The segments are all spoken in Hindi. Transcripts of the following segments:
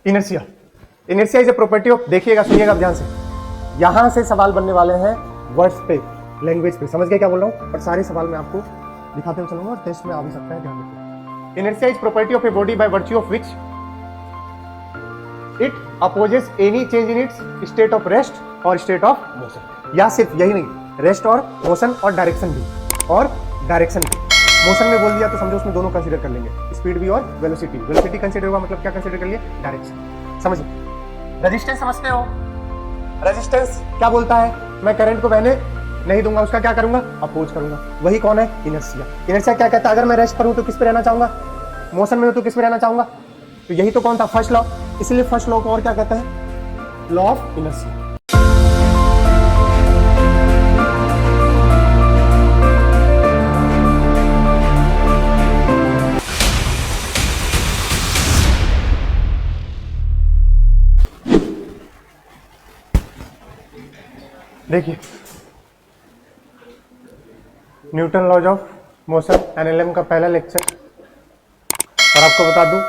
Inertia. Inertia is a property of, देखिएगा सुनिएगा ध्यान से, यहां से सवाल बनने वाले हैं वर्ड्स पे, लैंग्वेज पे, समझ गए क्या बोल रहा हूँ? और सारे सवाल मैं आपको दिखाते हुए चलूंगा और टेस्ट में आ भी सकता है, ध्यान रखिए। Inertia is property of a body by virtue of which it opposes any change in its state of rest और स्टेट ऑफ मोशन। या सिर्फ यही नहीं, रेस्ट और मोशन और डायरेक्शन भी, और डायरेक्शन भी। मोशन में बोल दिया तो समझो उसमें दोनों कंसीडर कर लेंगे, स्पीड भी और वेलोसिटी। वेलोसिटी कंसीडर हुआ मतलब क्या कंसीडर कर लिए? डायरेक्शन। समझिए। रेजिस्टेंस समझते हो? रेजिस्टेंस क्या बोलता है? मैं करंट को बहने नहीं दूंगा, उसका क्या करूंगा? अपोज करूंगा। वही कौन है? इनर्शिया। इनर्शिया क्या कहता है? अगर मैं रेस्ट पर हूं तो किस पे रहना चाहूंगा? मोशन में हूं तो किस पे रहना चाहूंगा? तो यही तो कौन था? First law. इसलिए फर्स्ट लॉ को और क्या कहता है? Law of inertia. देखिए, Newton laws of motion NLM का पहला लेक्चर, और आपको बता दूं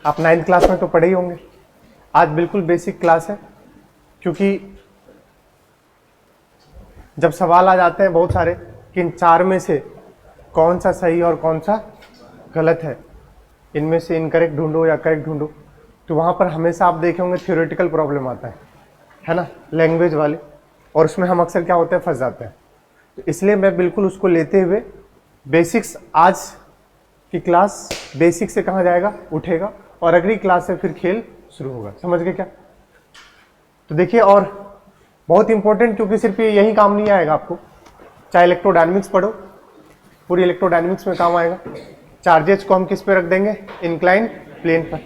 आप 9th क्लास में तो पढ़े ही होंगे। आज बिल्कुल बेसिक क्लास है, क्योंकि जब सवाल आ जाते हैं बहुत सारे कि इन चार में से कौन सा सही और कौन सा गलत है, इनमें से इनकरेक्ट ढूंढो या करेक्ट ढूंढो, तो वहाँ पर हमेशा आप देखे होंगे थ्योरेटिकल प्रॉब्लम आता है ना, लैंग्वेज वाले, और उसमें हम अक्सर क्या होते हैं? फंस जाते हैं। तो इसलिए मैं बिल्कुल उसको लेते हुए बेसिक्स, आज की क्लास बेसिक से कहाँ जाएगा? उठेगा, और अगली क्लास से फिर खेल शुरू होगा। समझ गए क्या? तो देखिए, और बहुत इंपॉर्टेंट, क्योंकि सिर्फ ये यही काम नहीं आएगा आपको, चाहे इलेक्ट्रोडायनेमिक्स पढ़ो, पूरी इलेक्ट्रोडायनेमिक्स में काम आएगा। चार्जेस को हम किस पे रख देंगे? इंक्लाइन प्लेन पर,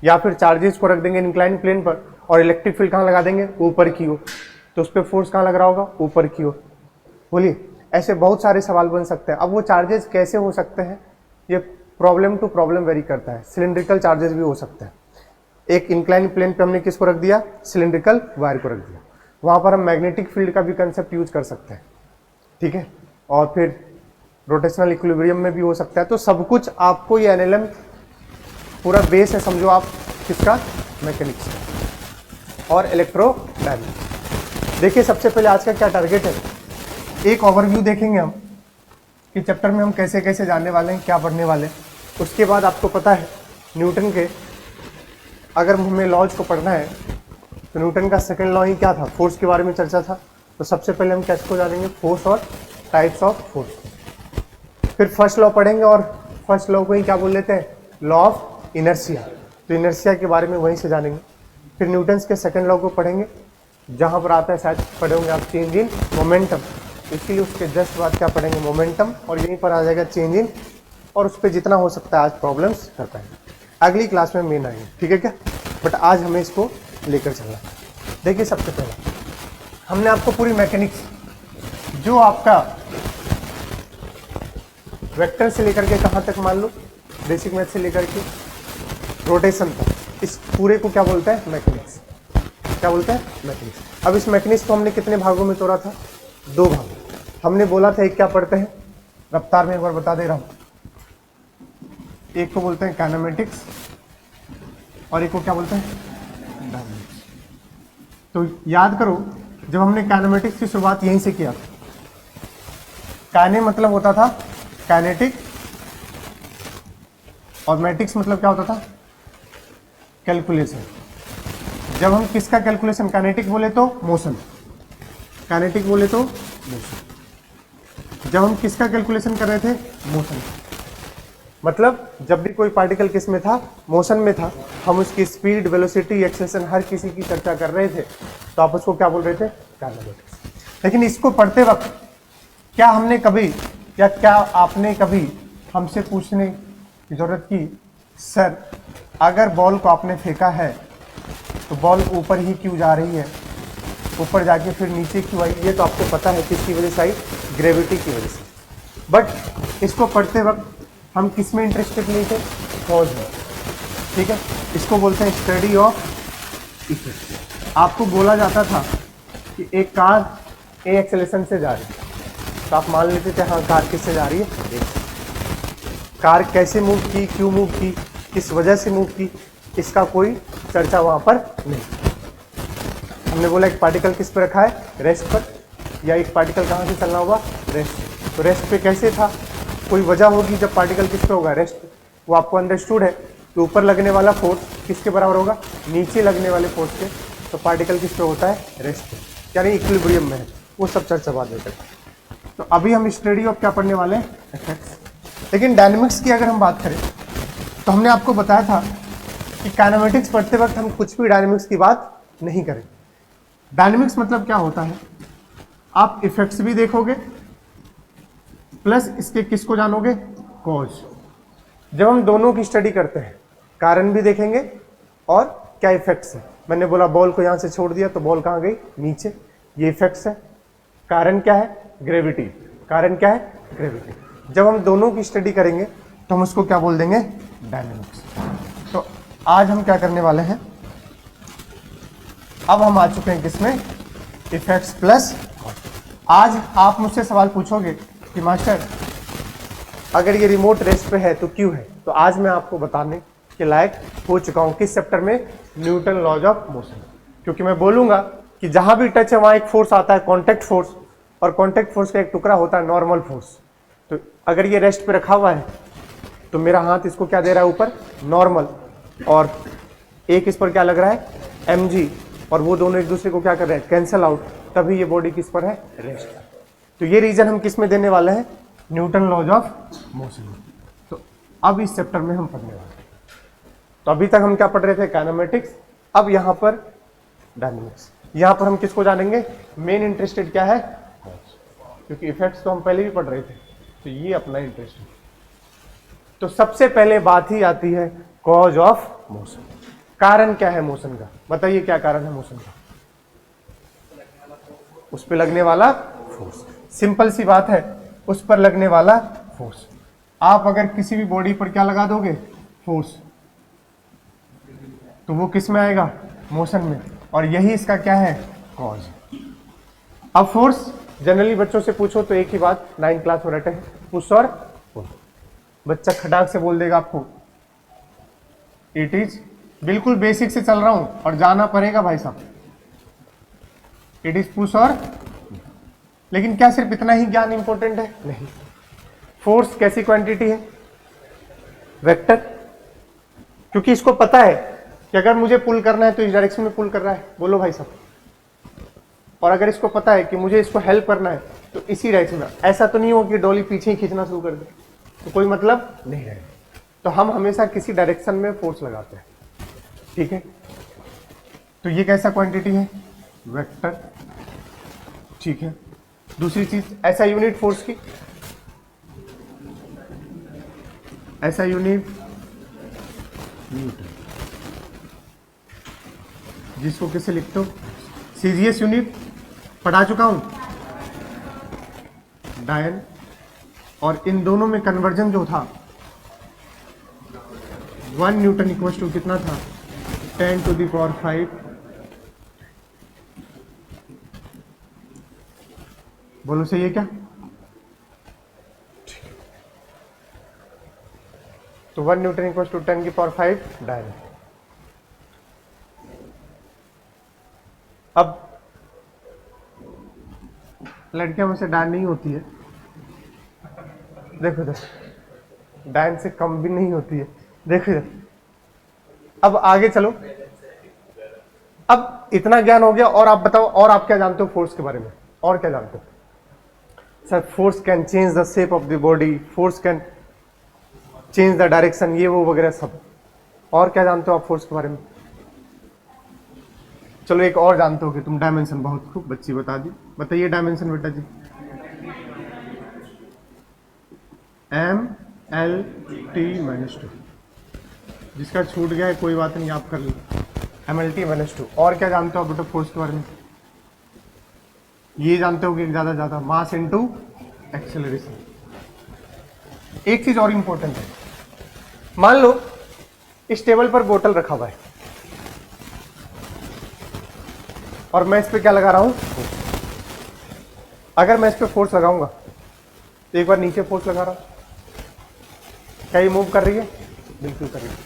या फिर चार्जेस को रख देंगे इंक्लाइन प्लेन पर, और इलेक्ट्रिक फील्ड कहाँ लगा देंगे? ऊपर की ओर। तो उस पर फोर्स कहाँ लग रहा होगा? ऊपर की ओर। बोलिए, ऐसे बहुत सारे सवाल बन सकते हैं। अब वो चार्जेस कैसे हो सकते हैं, ये प्रॉब्लम टू प्रॉब्लम वेरी करता है। सिलिंड्रिकल चार्जेस भी हो सकते हैं। एक इंक्लाइन प्लेन पे हमने किसको रख दिया? सिलिंड्रिकल वायर को रख दिया। वहाँ पर हम मैग्नेटिक फील्ड का भी कंसेप्ट यूज कर सकते हैं, ठीक है, और फिर रोटेशनल इक्विलिब्रियम में भी हो सकता है। तो सब कुछ आपको ये एनएलएम पूरा बेस है, समझो आप किसका? मैकेनिक्स का और इलेक्ट्रोडायनेमिक्स। देखिए, सबसे पहले आज का क्या टारगेट है, एक ओवरव्यू देखेंगे हम कि चैप्टर में हम कैसे कैसे जानने वाले हैं, क्या पढ़ने वाले हैं। उसके बाद आपको पता है न्यूटन के, अगर हमें लॉज को पढ़ना है तो न्यूटन का सेकंड लॉ ही क्या था? फोर्स के बारे में चर्चा था। तो सबसे पहले हम कैसे को जानेंगे? फोर्स और टाइप्स ऑफ फोर्स। फिर फर्स्ट लॉ पढ़ेंगे, और फर्स्ट लॉ को ही क्या बोल लेते हैं? Law of inertia. तो इनर्शिया के बारे में वहीं से जानेंगे। फिर न्यूटन्स के सेकंड लॉ को पढ़ेंगे, जहाँ पर आता है, शायद पढ़े होंगे आप, चेंज इन मोमेंटम। इसीलिए उसके जस्ट बाद क्या पढ़ेंगे? मोमेंटम, और यहीं पर आ जाएगा चेंज इन, और उस पर जितना हो सकता है आज प्रॉब्लम्स कर पाएंगे। अगली क्लास में मेन आएंगे, ठीक है क्या? बट आज हमें इसको लेकर चलना है। देखिए, सबसे पहले हमने आपको पूरी मैकेनिक्स, जो आपका वेक्टर से लेकर के कहाँ तक, मान लो बेसिक मैथ से लेकर के रोटेशन तक, इस पूरे को क्या बोलते हैं? मैकेनिक्स। क्या बोलते हैं? मैकेनिक्स। अब इस मैकेनिक्स को हमने कितने भागों में तोड़ा था? 2 भाग। हमने बोला था एक क्या पढ़ते हैं, रफ्तार में एक बार बता दे रहा हूं, एक को बोलते हैं काइनेमेटिक्स और एक को क्या बोलते हैं? डायनेमिक्स। तो याद करो, जब हमने काइनेमेटिक्स की शुरुआत यहीं से किया था। काइने मतलब होता था काइनेटिक, और मैटिक्स मतलब क्या होता था? कैलकुलेशन। जब हम किसका कैलकुलेशन? काइनेटिक बोले तो मोशन, काइनेटिक बोले तो मोशन। जब हम किसका कैलकुलेशन कर रहे थे? मोशन। मतलब जब भी कोई पार्टिकल किस में था? मोशन में था, हम उसकी स्पीड, वेलोसिटी, एक्सेलेरेशन हर किसी की चर्चा कर रहे थे, तो आप उसको क्या बोल रहे थे? काइनेमेटिक्स। लेकिन इसको पढ़ते वक्त क्या हमने कभी, या क्या आपने कभी हमसे पूछने की जरूरत की, सर अगर बॉल को आपने फेंका है तो बॉल ऊपर ही क्यों जा रही है, ऊपर जाके फिर नीचे क्यों आई? ये तो आपको पता है किसकी वजह से आई? ग्रेविटी की वजह से। बट इसको पढ़ते वक्त हम किस में इंटरेस्टेड नहीं थे? कॉज में, ठीक है। इसको बोलते हैं स्टडी ऑफ इफेक्ट। आपको बोला जाता था कि एक कार ए एक्सेलेरेशन से जा रही है, तो आप मान लेते थे हाँ कार किससे जा रही है? कार कैसे मूव की, क्यों मूव की, किस वजह से मूव की, इसका कोई चर्चा वहां पर नहीं। हमने बोला एक पार्टिकल किस पे रखा है, रेस्ट पर, या एक पार्टिकल कहाँ से चलना हुआ, रेस्ट। तो रेस्ट पे कैसे था, कोई वजह होगी जब पार्टिकल किस पे होगा, रेस्ट पे। वो आपको अंडरस्टूड है कि ऊपर लगने वाला फोर्स किसके बराबर होगा, नीचे लगने वाले फोर्स के। तो पार्टिकल किस पे होता है, रेस्ट पे, यानी इक्विलिब्रियम में है। वो सब चर्चा बाद में करें। तो अभी हम स्टडी ऑफ क्या पढ़ने वाले हैं, इफेक्ट्स। लेकिन डायनेमिक्स की अगर हम बात करें तो हमने आपको बताया था कि काइनेमेटिक्स पढ़ते वक्त हम कुछ भी डायनेमिक्स की बात नहीं करें। डायनेमिक्स मतलब क्या होता है, आप इफेक्ट्स भी देखोगे प्लस इसके किसको जानोगे, कॉज। जब हम दोनों की स्टडी करते हैं, कारण भी देखेंगे और क्या इफेक्ट्स है। मैंने बोला बॉल को यहां से छोड़ दिया तो बॉल कहां गई, नीचे, ये इफेक्ट्स है। कारण क्या है, ग्रेविटी। कारण क्या है, ग्रेविटी। जब हम दोनों की स्टडी करेंगे तो हम उसको क्या बोल देंगे, डायनेमिक्स। तो आज हम क्या करने वाले हैं, अब हम आ चुके हैं किसमें, इफेक्ट्स प्लस। आज आप मुझसे सवाल पूछोगे कि मास्टर अगर ये रिमोट रेस्ट पे है तो क्यों है, तो आज मैं आपको बताने के लायक हो चुका हूं किस चैप्टर में, न्यूटन लॉज ऑफ मोशन। क्योंकि मैं बोलूंगा कि जहां भी टच है वहां एक फोर्स आता है, कॉन्टैक्ट फोर्स, और कॉन्टैक्ट फोर्स का एक टुकड़ा होता है नॉर्मल फोर्स। तो अगर ये रेस्ट पे रखा हुआ है तो मेरा हाथ इसको क्या दे रहा है, ऊपर नॉर्मल, और एक इस पर क्या लग रहा है, mg, और वो दोनों एक दूसरे को क्या कर रहे हैं, कैंसल आउट, तभी ये बॉडी किस पर है, रेस्ट। तो ये रीजन हम किस में देने वाले हैं, न्यूटन लॉज ऑफ मोशन। तो अब इस चैप्टर में हम पढ़ने वाले हैं। तो अभी तक हम क्या पढ़ रहे थे, काइनेमेटिक्स, अब यहाँ पर डायनेमिक्स। यहाँ पर हम किसको जानेंगे, मेन इंटरेस्टेड क्या है, क्योंकि इफेक्ट्स तो हम पहले भी पढ़ रहे थे, तो ये अपना इंटरेस्ट है। तो सबसे पहले बात ही आती है कॉज ऑफ मोशन। कारण क्या है मोशन का, बताइए क्या कारण है मोशन का, उस पर लगने वाला फोर्स। सिंपल सी बात है, उस पर लगने वाला फोर्स। आप अगर किसी भी बॉडी पर क्या लगा दोगे, फोर्स, तो वो किस में आएगा, मोशन में, और यही इसका क्या है, कॉज। अब फोर्स जनरली बच्चों से पूछो तो एक ही बात 9th क्लास में रटे है, पुश और पुल। बच्चा खटाक से बोल देगा आपको इट इज, बिल्कुल बेसिक से चल रहा हूं और जाना पड़ेगा भाई साहब, इट इज पुश और। लेकिन क्या सिर्फ इतना ही ज्ञान इंपॉर्टेंट है, नहीं। फोर्स कैसी क्वांटिटी है, वेक्टर। क्योंकि इसको पता है कि अगर मुझे पुल करना है तो इस डायरेक्शन में पुल कर रहा है, बोलो भाई साहब। और अगर इसको पता है कि मुझे इसको हेल्प करना है तो इसी डायरेक्शन में, ऐसा तो नहीं हो कि डॉली पीछे ही खींचना शुरू कर दे, तो कोई मतलब नहीं रहेगा। तो हम हमेशा किसी डायरेक्शन में फोर्स लगाते हैं, ठीक है। तो ये कैसा क्वांटिटी है, वेक्टर, ठीक है। दूसरी चीज, ऐसा यूनिट फोर्स की, ऐसा यूनिट न्यूटन, जिसको किसे लिखते हो, सीजीएस यूनिट पढ़ा चुका हूं, डायन। और इन दोनों में कन्वर्जन जो था, 1 न्यूटन इक्वल टू कितना था, 10⁵। बोलो सही है क्या, तो 1 न्यूटन इक्वल टू 10⁵ डायन। अब लड़कियां मुझसे डायन नहीं होती है, देखो देखो, डायन से कम भी नहीं होती है, देखो इधर। अब आगे चलो, अब इतना ज्ञान हो गया, और आप बताओ, और आप क्या जानते हो फोर्स के बारे में, और क्या जानते हो। Sir force can change the shape of the body, force can change the direction, ये वो वगैरह सब। और क्या जानते हो आप फोर्स के बारे में, चलो एक और जानते हो कि तुम, डायमेंशन। बहुत खूब, बच्ची बता दी, बताइए डायमेंशन बेटा जी, MLT-2। जिसका छूट गया है कोई बात नहीं, आप कर लो, MLT-2। और क्या जानते हो आप बेटा फोर्स के बारे में, ये जानते हो कि ज्यादा मास इनटू एक्सेलरेशन। एक चीज और इंपॉर्टेंट है, मान लो इस टेबल पर बोतल रखा हुआ है और मैं इस पे क्या लगा रहा हूं, अगर मैं इस पे फोर्स लगाऊंगा तो एक बार नीचे फोर्स लगा रहा हूं, क्या ये मूव कर रही है, बिल्कुल कर रही है।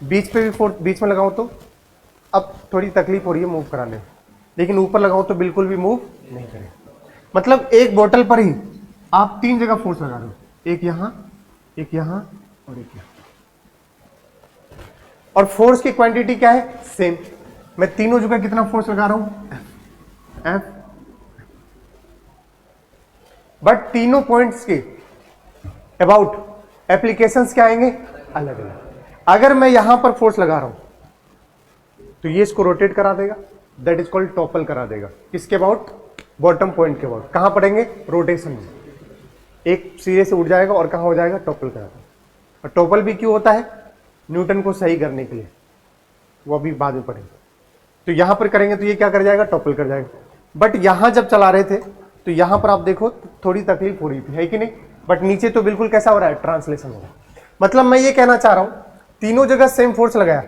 बीच पे भी फोर्स, बीच में लगाऊं तो अब थोड़ी तकलीफ हो रही है मूव कराने में, लेकिन ऊपर लगाऊं तो बिल्कुल भी मूव नहीं करेगा। मतलब एक बोतल पर ही आप 3 जगह फोर्स लगा रहे हो, एक यहां, एक यहां और एक यहां, और फोर्स की क्वांटिटी क्या है? सेम। मैं तीनों जगह कितना फोर्स लगा रहा हूं? एफ। बट तीनों पॉइंट्स के अबाउट एप्लीकेशंस क्या आएंगे? अलग अलग। अगर मैं यहां पर फोर्स लगा रहा हूं तो ये इसको रोटेट करा देगा, दैट इज कॉल्ड टॉपल करा देगा। किसके अबाउट? बॉटम पॉइंट के अबाउट। कहां पड़ेंगे? रोटेशन में। एक सिरे से उठ जाएगा और कहां हो जाएगा? टॉपल करा देगा। और टॉपल भी क्यों होता है? न्यूटन को सही करने के लिए, वो अभी बाद में पढ़ेंगे। तो यहां पर करेंगे तो ये क्या कर जाएगा? टॉपल कर जाएगा। बट यहां जब चला रहे थे तो यहां पर आप देखो थोड़ी तकलीफ हो रही थी, है कि नहीं? बट नीचे तो बिल्कुल कैसा हो रहा है? ट्रांसलेशन हो रहा है। मतलब मैं ये कहना चाह रहा हूं तीनों जगह सेम फोर्स लगाया,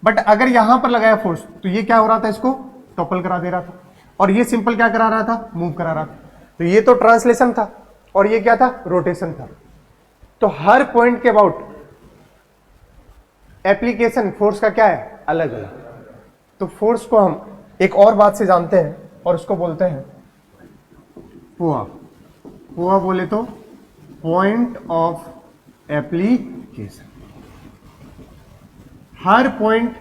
बट अगर यहां पर लगाया फोर्स तो ये क्या हो रहा था? इसको टॉपल करा दे रहा था, और ये सिंपल क्या करा रहा था? मूव करा रहा था। तो ये तो ट्रांसलेशन था और ये क्या था? रोटेशन था। तो हर पॉइंट के अबाउट एप्लीकेशन फोर्स का क्या है? अलग अलग। तो फोर्स को हम एक और बात से जानते हैं और उसको बोलते हैं पुआ। पुआ बोले तो point of application. Her point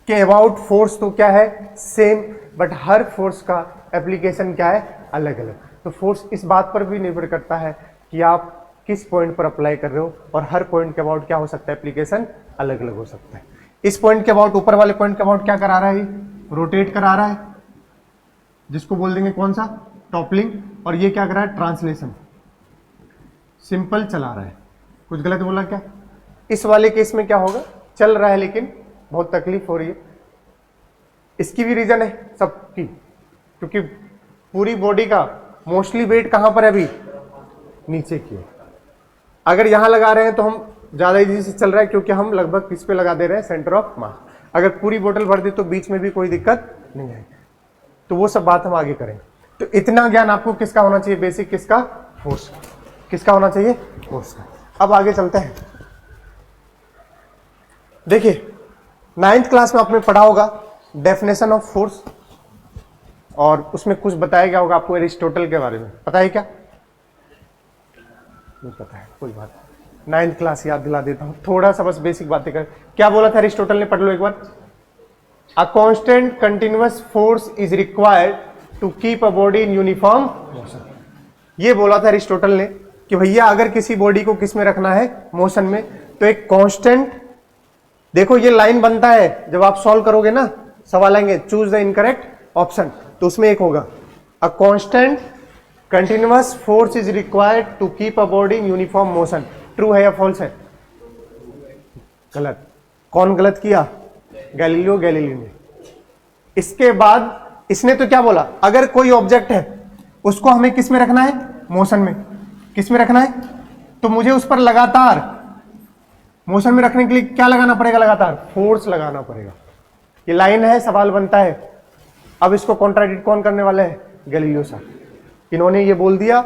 के अबाउट फोर्स तो क्या है? सेम, बट हर फोर्स का एप्लीकेशन क्या है? अलग अलग। तो फोर्स इस बात पर भी निर्भर करता है कि आप किस पॉइंट पर अप्लाई कर रहे हो, और हर पॉइंट के अबाउट क्या हो सकता है? एप्लीकेशन अलग अलग हो सकता है। इस पॉइंट के अबाउट, ऊपर वाले पॉइंट के अबाउट क्या करा रहा है? रोटेट करा रहा है, जिसको बोल देंगे कौन सा? टॉपलिंग। और ये क्या कर रहा है? ट्रांसलेशन। सिंपल चला रहा है। कुछ गलत बोला क्या? इस वाले केस में क्या होगा? चल रहा है लेकिन बहुत तकलीफ हो रही है। इसकी भी रीजन है सबकी, क्योंकि पूरी बॉडी का मोस्टली वेट कहां पर है? अभी नीचे की है। अगर यहां लगा रहे हैं तो हम ज्यादा इजी से चल रहा है, क्योंकि हम लगभग किस पे लगा दे रहे हैं? Centre of mass. अगर पूरी बोतल भर दी तो बीच में भी कोई दिक्कत नहीं है। तो वो सब बात हम आगे करेंगे। तो इतना ज्ञान आपको किसका होना चाहिए? बेसिक किसका? फोर्स। किसका होना चाहिए? फोर्स का। अब आगे चलते हैं। देखिए 9th क्लास में आपने पढ़ा होगा डेफिनेशन ऑफ फोर्स, और उसमें कुछ बताया गया होगा आपको एरिस्टोटल के बारे में। पता है क्या? नहीं पता है, कोई बात नहीं। 9th क्लास याद दिला देता हूं, थोड़ा सा बस बेसिक बातें कर। क्या बोला था एरिस्टोटल ने? पढ़ लो एक बार। A constant continuous force is required to keep a body in uniform motion. ये बोला था एरिस्टोटल ने कि भैया अगर किसी बॉडी को किस में रखना है? मोशन में। तो एक कांस्टेंट, देखो ये लाइन बनता है जब आप सॉल्व करोगे ना, सवाल आएंगे चूज द इनकरेक्ट ऑप्शन, तो उसमें एक होगा a constant continuous force is required to keep a body in uniform motion. True है या फॉल्स है? गलत। कौन गलत किया? गैलीलियो गैलीली ने। इसके बाद इसने तो क्या बोला? अगर कोई ऑब्जेक्ट है उसको हमें किस में रखना है? मोशन में। किस में रखना है? तो मुझे उस पर लगातार मोशन में रखने के लिए क्या लगाना पड़ेगा? लगातार फोर्स लगाना पड़ेगा। ये लाइन है, सवाल बनता है। अब इसको कॉन्ट्राडिक्ट कौन करने वाले हैं? गैलीलियो साहब। इन्होंने ये बोल दिया,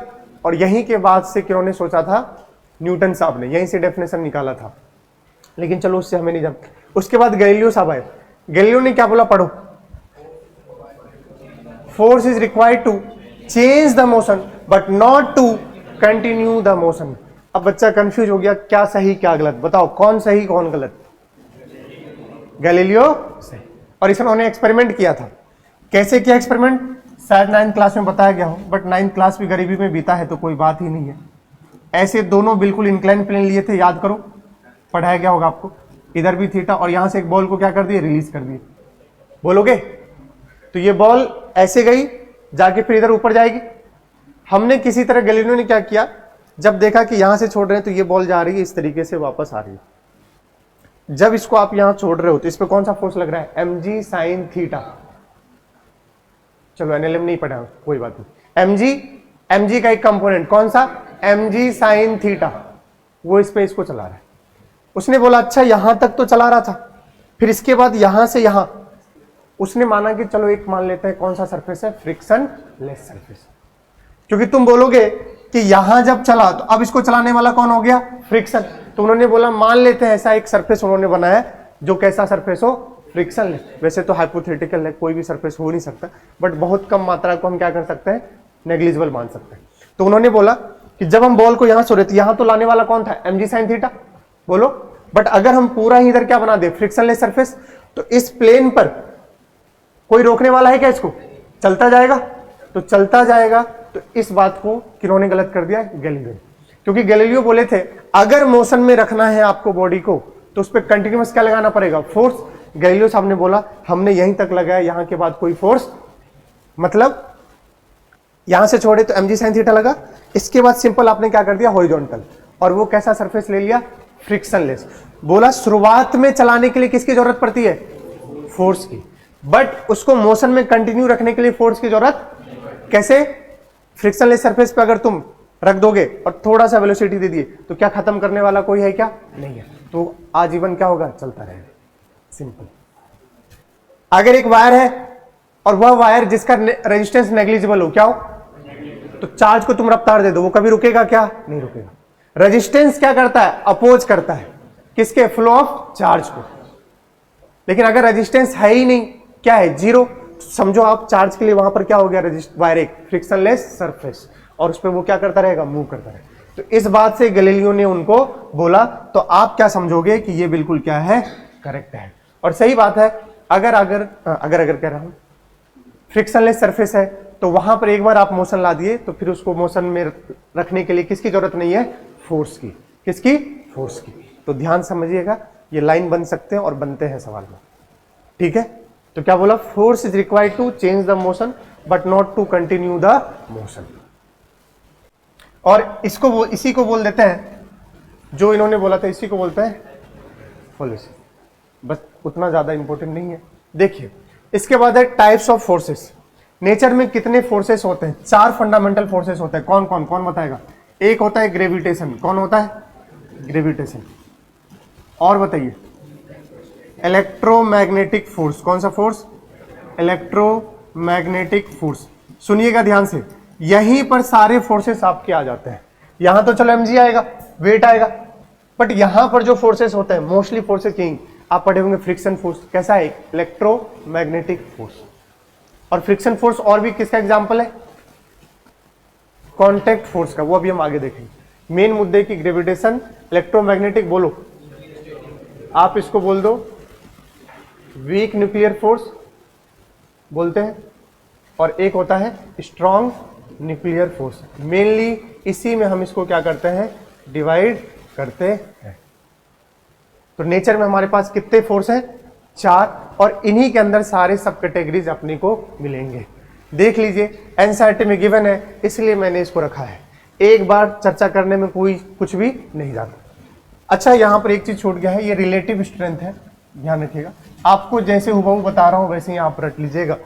और यहीं के बाद से किन्होंने सोचा था? न्यूटन साहब ने, यहीं से डेफिनेशन निकाला था। लेकिन चलो उससे हमें नहीं जानते। उसके बाद गैलीलियो साहब आए। गैलीलियो ने क्या बोला? पढ़ो। Force is required to change the motion but not to continue the motion. अब बच्चा कंफ्यूज हो गया, क्या सही क्या गलत? बताओ कौन सही कौन गलत? गैलीलियो सही। और इन्होंने एक्सपेरिमेंट किया था। कैसे किया एक्सपेरिमेंट? शायद 9th क्लास में बताया गया हो, बट 9th क्लास भी गरीबी में बीता है तो कोई बात ही नहीं है। ऐसे दोनों बिल्कुल इंक्लाइन प्लेन लिए थे, याद करो, पढ़ाया गया होगा आपको। इधर भी थीटा, और यहां से एक बॉल को क्या कर दिए? रिलीज कर दिए। बोलोगे? तो ये बॉल ऐसे गई, जाके फिर इधर ऊपर जाएगी। हमने किसी तरह, गैलीलियो ने क्या किया, जब देखा कि यहां से छोड़ रहे हैं तो ये बॉल जा रही है इस तरीके से वापस आ रही है। जब इसको आप यहां छोड़ रहे हो तो इस पे कौन सा फोर्स लग रहा है? mg sin theta. चलो एनएलएम नहीं पढ़ा, कोई बात नहीं। mg का एक कंपोनेंट कौन सा? mg sin theta. वो इस पे इसको चला रहा है। उसने बोला अच्छा यहां तक तो चला रहा था, फिर इसके बाद यहां से यहां उसने माना कि चलो एक मान लेते हैं कौन सा सरफेस है? Friction less surface. क्योंकि तुम बोलोगे कि यहां जब चला तो अब इसको चलाने वाला कौन हो गया, फ्रिक्शन। तो उन्होंने बोला मान लेते हैं ऐसा एक सरफेस उन्होंने बनाया जो कैसा सरफेस हो, फ्रिक्शन। वैसे तो हाइपोथेटिकल है, कोई भी सरफेस हो नहीं सकता, बट बहुत कम मात्रा को हम क्या कर सकते हैं, नेग्लिजिबल मान सकते हैं। तो उन्होंने बोला कि जब हम बॉल को यहां छोड़े तो यहां तो लाने वाला कौन था, mg sin थीटा, बोलो। बट अगर हम पूरा ही इधर क्या बना दे, फ्रिक्शनलेस सरफेस, तो इस प्लेन पर कोई रोकने वाला है क्या, इसको चलता जाएगा, तो चलता जाएगा। तो इस बात को किन्होंने गलत कर दिया, गैलीलियो। क्योंकि गैलीलियो बोले थे अगर मोशन में रखना है आपको बॉडी को तो उस पर कंटिन्यूअस क्या लगाना पड़ेगा, फोर्स। गैलीलियो साहब ने बोला हमने यहीं तक लगाया, यहां के बाद कोई फोर्स, मतलब यहां से छोड़े तो mg sin थीटा लगा, इसके बाद सिंपल आपने क्या कर दिया, हॉरिजॉन्टल, और वो कैसा सरफेस ले लिया, फ्रिक्शनलेस। बोला शुरुआत में चलाने के लिए किसकी जरूरत पड़ती है, फोर्स की, बट उसको मोशन में कंटिन्यू रखने के लिए फोर्स की जरूरत कैसे, फ्रिक्शनलेस सरफेस पे अगर तुम रख दोगे और थोड़ा सा वेलोसिटी दे दिए तो क्या खत्म करने वाला कोई है क्या, नहीं है, तो आजीवन क्या होगा, चलता रहेगा, सिंपल। अगर एक वायर है और वह वायर जिसका रेजिस्टेंस नेग्लिजिबल हो, क्या हो, तो चार्ज को तुम रफ्तार दे दो, वो कभी रुकेगा क्या, नहीं रुकेगा। रेजिस्टेंस क्या करता है, अपोज करता है किसके, फ्लो ऑफ चार्ज को। लेकिन अगर रेजिस्टेंस है ही नहीं, क्या है, जीरो, समझो आप चार्ज के लिए वहां पर क्या हो गया, वायर एक फ्रिक्शनलेस सरफेस, और उस पर वो क्या करता रहेगा, मूव करता रहेगा। तो इस बात से गैलीलियो ने उनको बोला, तो आप क्या समझोगे कि ये बिल्कुल क्या है, करेक्ट है और सही बात है। अगर कह रहा हूं फ्रिक्शनलेस सरफेस है तो वहां पर एक बार आप मोशन ला दिए तो फिर उसको मोशन में रखने के लिए किसकी जरूरत नहीं है, फोर्स की, किसकी, फोर्स की। तो ध्यान समझिएगा, ये लाइन बन सकते हैं और बनते हैं सवाल में, ठीक है। तो क्या बोला, force is required to change the motion but not to continue the motion. और इसको इसी को बोल देते हैं, जो इन्होंने बोला था इसी को बोलते हैं पॉलिसी। बस उतना ज्यादा इंपॉर्टेंट नहीं है। देखिए इसके बाद है टाइप्स ऑफ फोर्सेस। नेचर में कितने फोर्सेस होते हैं, 4 फंडामेंटल फोर्सेस होते हैं। कौन कौन कौन बताएगा। एक होता है ग्रेविटेशन, कौन होता है, ग्रेविटेशन। और बताइए इलेक्ट्रोमैग्नेटिक फोर्स, कौन सा फोर्स, इलेक्ट्रोमैग्नेटिक फोर्स। सुनिएगा ध्यान से, यहीं पर सारे फोर्सेस आपके आ जाते हैं। यहां तो चलो mg आएगा, वेट आएगा, बट यहां पर जो फोर्सेस होते हैं मोस्टली फोर्सेस यही आप पढ़े होंगे। फ्रिक्शन फोर्स कैसा है, इलेक्ट्रोमैग्नेटिक फोर्स। और फ्रिक्शन फोर्स और भी किसका एग्जांपल है, कांटेक्ट फोर्स का, वो अभी हम आगे देखेंगे। मेन मुद्दे की ग्रेविटेशन, इलेक्ट्रोमैग्नेटिक, बोलो आप इसको बोल दो वीक न्यूक्लियर फोर्स बोलते हैं, और एक होता है स्ट्रॉन्ग न्यूक्लियर फोर्स। मेनली इसी में हम इसको क्या करते हैं, डिवाइड करते हैं। तो नेचर में हमारे पास कितने फोर्स हैं, 4, और इन्हीं के अंदर सारे सब कैटेगरीज अपने को मिलेंगे। देख लीजिए एनसीईआरटी में गिवन है, इसलिए मैंने इसको रखा है, एक बार चर्चा करने में कोई कुछ भी नहीं जाता। अच्छा यहां पर एक चीज छूट गया है, ये रिलेटिव स्ट्रेंथ है, ध्यान रखिएगा। आपको जैसे हुबहू बता रहा हूं वैसे ही आप रट लीजिएगा।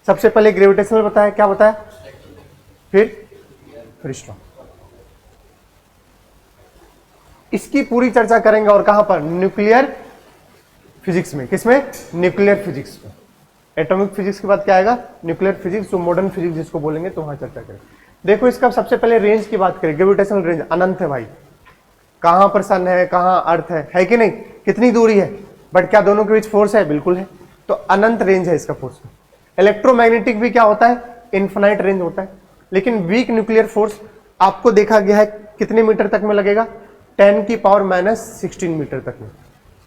सबसे पहले ग्रेविटेशनल बताया, क्या बताया, फिर स्ट्रॉन्ग। इसकी पूरी चर्चा करेंगे, और कहां पर, न्यूक्लियर फिजिक्स में। किसमें, न्यूक्लियर फिजिक्स में। एटॉमिक फिजिक्स के बाद क्या आएगा, न्यूक्लियर फिजिक्स, जो मॉडर्न फिजिक्स जिसको बोलेंगे, तो वहां चर्चा करेंगे। देखो इसका सबसे पहले रेंज की बात करें, ग्रेविटेशनल रेंज अनंत है भाई। कहां पर सन है, कहां अर्थ है कि नहीं, कितनी दूरी है, बट क्या दोनों के बीच फोर्स है, बिल्कुल है। तो अनंत रेंज है इसका फोर्स। इलेक्ट्रोमैग्नेटिक भी क्या होता है, इन्फिनाइट रेंज होता है। लेकिन वीक न्यूक्लियर फोर्स आपको देखा गया है कितने मीटर तक में लगेगा, 10⁻⁻16 मीटर तक में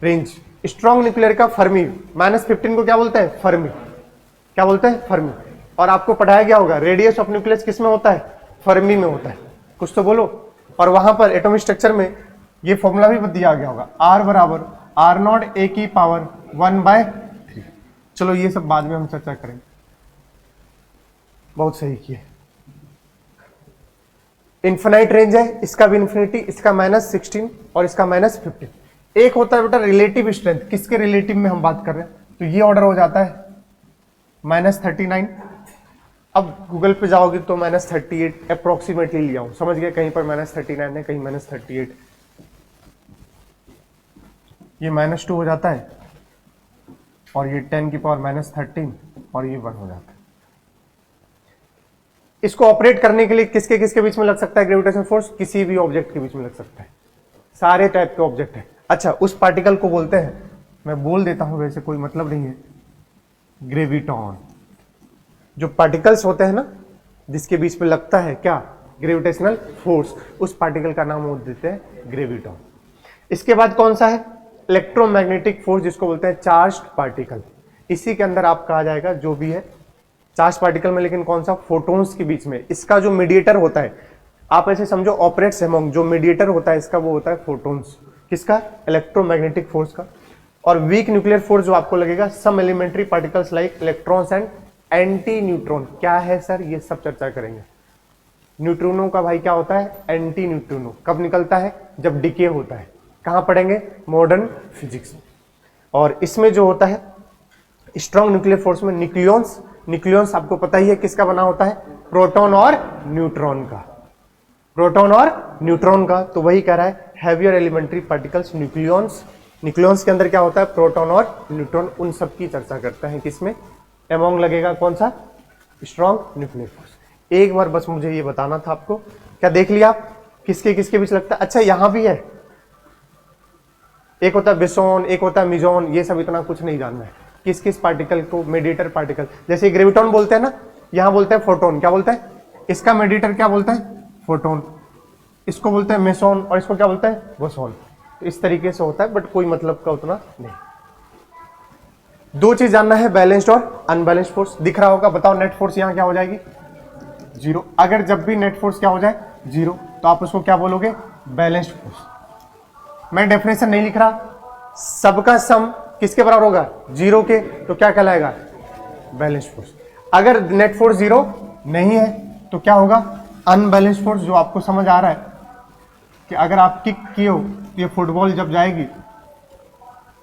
रेंज। स्ट्रॉन्ग न्यूक्लियर का फर्मी, -15 को क्या बोलते हैं, फर्मी। क्या बोलते हैं, फर्मी। और आपको पढ़ाया गया होगा रेडियस ऑफ न्यूक्लियस किस में होता है, फर्मी में होता है, कुछ तो बोलो। और वहां पर एटॉमिक स्ट्रक्चर में ये फॉर्मूला भी दिया गया होगा, R = R0a⁻1/3। चलो ये सब बाद में हम चर्चा करेंगे। बहुत सही किए। इन्फिनाइट रेंज है, इसका भी इन्फिनिटी, इसका -16 और इसका -15। एक होता है बेटा रिलेटिव स्ट्रेंथ, किसके रिलेटिव में हम बात कर रहे हैं, तो ये ऑर्डर हो जाता है -39। अब गूगल पे जाओगे तो -38 अप्रोक्सीमेटली लिया हूं, समझ गए, कहीं पर -39 है, कहीं -38। ये -2 हो जाता है, और ये 10⁻⁻13 और ये 1 हो जाता है। इसको ऑपरेट करने के लिए किसके किसके बीच में लग सकता है ग्रेविटेशनल फोर्स? किसी भी ऑब्जेक्ट के बीच में लग सकता है, सारे टाइप के ऑब्जेक्ट है। अच्छा, उस पार्टिकल को बोलते हैं, मैं बोल देता हूं वैसे कोई मतलब नहीं है, ग्रेविटॉन। जो पार्टिकल्स होते हैं ना जिसके बीच में लगता है क्या? ग्रेविटेशनल फोर्स, उस पार्टिकल का नाम बोल देते हैं ग्रेविटॉन। इसके बाद कौन सा है? इलेक्ट्रोमैग्नेटिक फोर्स, जिसको बोलते हैं चार्ज्ड पार्टिकल। इसी के अंदर आप कहा जाएगा जो भी है चार्ज पार्टिकल में, लेकिन कौन सा? फोटॉन्स के बीच में। इसका जो मीडिएटर होता है, आप ऐसे समझो ऑपरेट्स अमंग, जो मीडिएटर होता है इसका वो होता है फोटॉन्स। किसका? इलेक्ट्रोमैग्नेटिक फोर्स का। और वीक न्यूक्लियर फोर्स जो आपको लगेगा, some elementary particles like electrons and anti neutron. क्या है सर? ये सब चर्चा करेंगे। न्यूट्रिनो का भाई क्या होता है? Anti neutrino. कब निकलता है? जब डिके होता है। कहां पढ़ेंगे? Modern physics. और इसमें जो होता है स्ट्रॉन्ग न्यूक्लियर फोर्स में न्यूक्लियॉन्स, न्यूक्लियॉन्स आपको पता ही है किसका बना होता है? प्रोटॉन और न्यूट्रॉन का। प्रोटॉन और न्यूट्रॉन का। तो वही कह रहा है heavier elementary particles nucleons. Nucleons के अंदर क्या होता है? प्रोटॉन और न्यूट्रॉन। उन सब की चर्चा करता है किसमें? एमोंग लगेगा कौन सा? Strong nuclear force. एक बार बस मुझे ये बताना था आपको। क्या देख लिया आप किसके किसके बीच लगता है? अच्छा, यहां भी है, एक होता है बेसोन, एक होता है मिजोन। ये सब इतना कुछ नहीं जानना है, किस किस पार्टिकल को मेडिएटर पार्टिकल। जैसे ग्रेविटॉन बोलते हैं ना, यहां बोलते हैं फोटोन। क्या बोलते हैं? इसका मेडिएटर क्या बोलते हैं? फोटोन। इसको बोलते हैं मेसोन और इसको क्या बोलते हैं? बोसोन। तो इस तरीके से होता है, बट कोई मतलब का उतना नहीं। दो चीज जानना है, बैलेंस्ड और अनबैलेंस्ड फोर्स। दिख रहा होगा, बताओ नेट फोर्स यहां क्या हो जाएगी? जीरो। अगर जब भी नेट फोर्स क्या हो जाए? जीरो, तो आप उसको क्या बोलोगे? Balanced force. मैं डेफिनेशन नहीं लिख रहा, सबका सम किसके बराबर होगा? जीरो के, तो क्या कहलाएगा? Balanced force. अगर नेट फोर्स जीरो नहीं है तो क्या होगा? Unbalanced force. जो आपको समझ आ रहा है कि अगर आप किक किए हो तो ये फुटबॉल जब जाएगी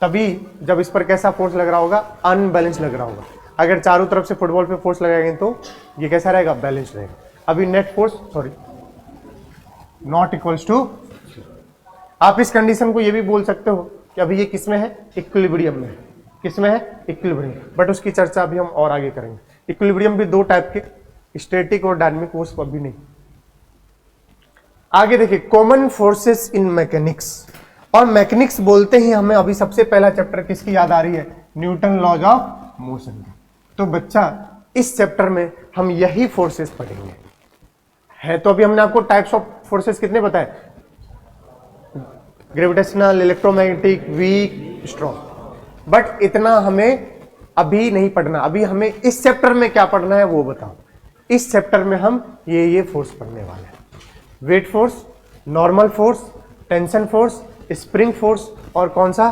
तभी जब इस पर कैसा फोर्स लग रहा होगा? अनबैलेंस लग रहा होगा। अगर चारों तरफ से फुटबॉल पे फोर्स लगाएंगे तो ये कैसा रहेगा? बैलेंस रहेगा। अभी net force not equals to. आप इस कंडीशन को ये भी बोल सकते हो कि अभी ये किसमें है? इक्विलिब्रियम में है। किसमें है? इक्विलिब्रियम। बट उसकी चर्चा अभी हम और आगे करेंगे। इक्विलिब्रियम भी दो टाइप के, स्टैटिक और डायनामिक, वो सब अभी नहीं। आगे देखिए, कॉमन फोर्सेस इन मैकेनिक्स। और मैकेनिक्स बोलते ही हमें अभी सबसे पहला चैप्टर किसकी याद आ रही है? न्यूटन लॉज ऑफ मोशन का। तो बच्चा इस चैप्टर में हम यही फोर्सेस पढ़ेंगे। है तो अभी हमने आपको टाइप्स ऑफ फोर्सेस कितने बताए? Gravitational, electromagnetic, weak, strong. But इतना हमें अभी नहीं पढ़ना। अभी हमें इस चैप्टर में क्या पढ़ना है वो बताओ। इस चैप्टर में हम ये फोर्स पढ़ने वाले हैं। Weight force, normal force, tension force, spring force और कौन सा?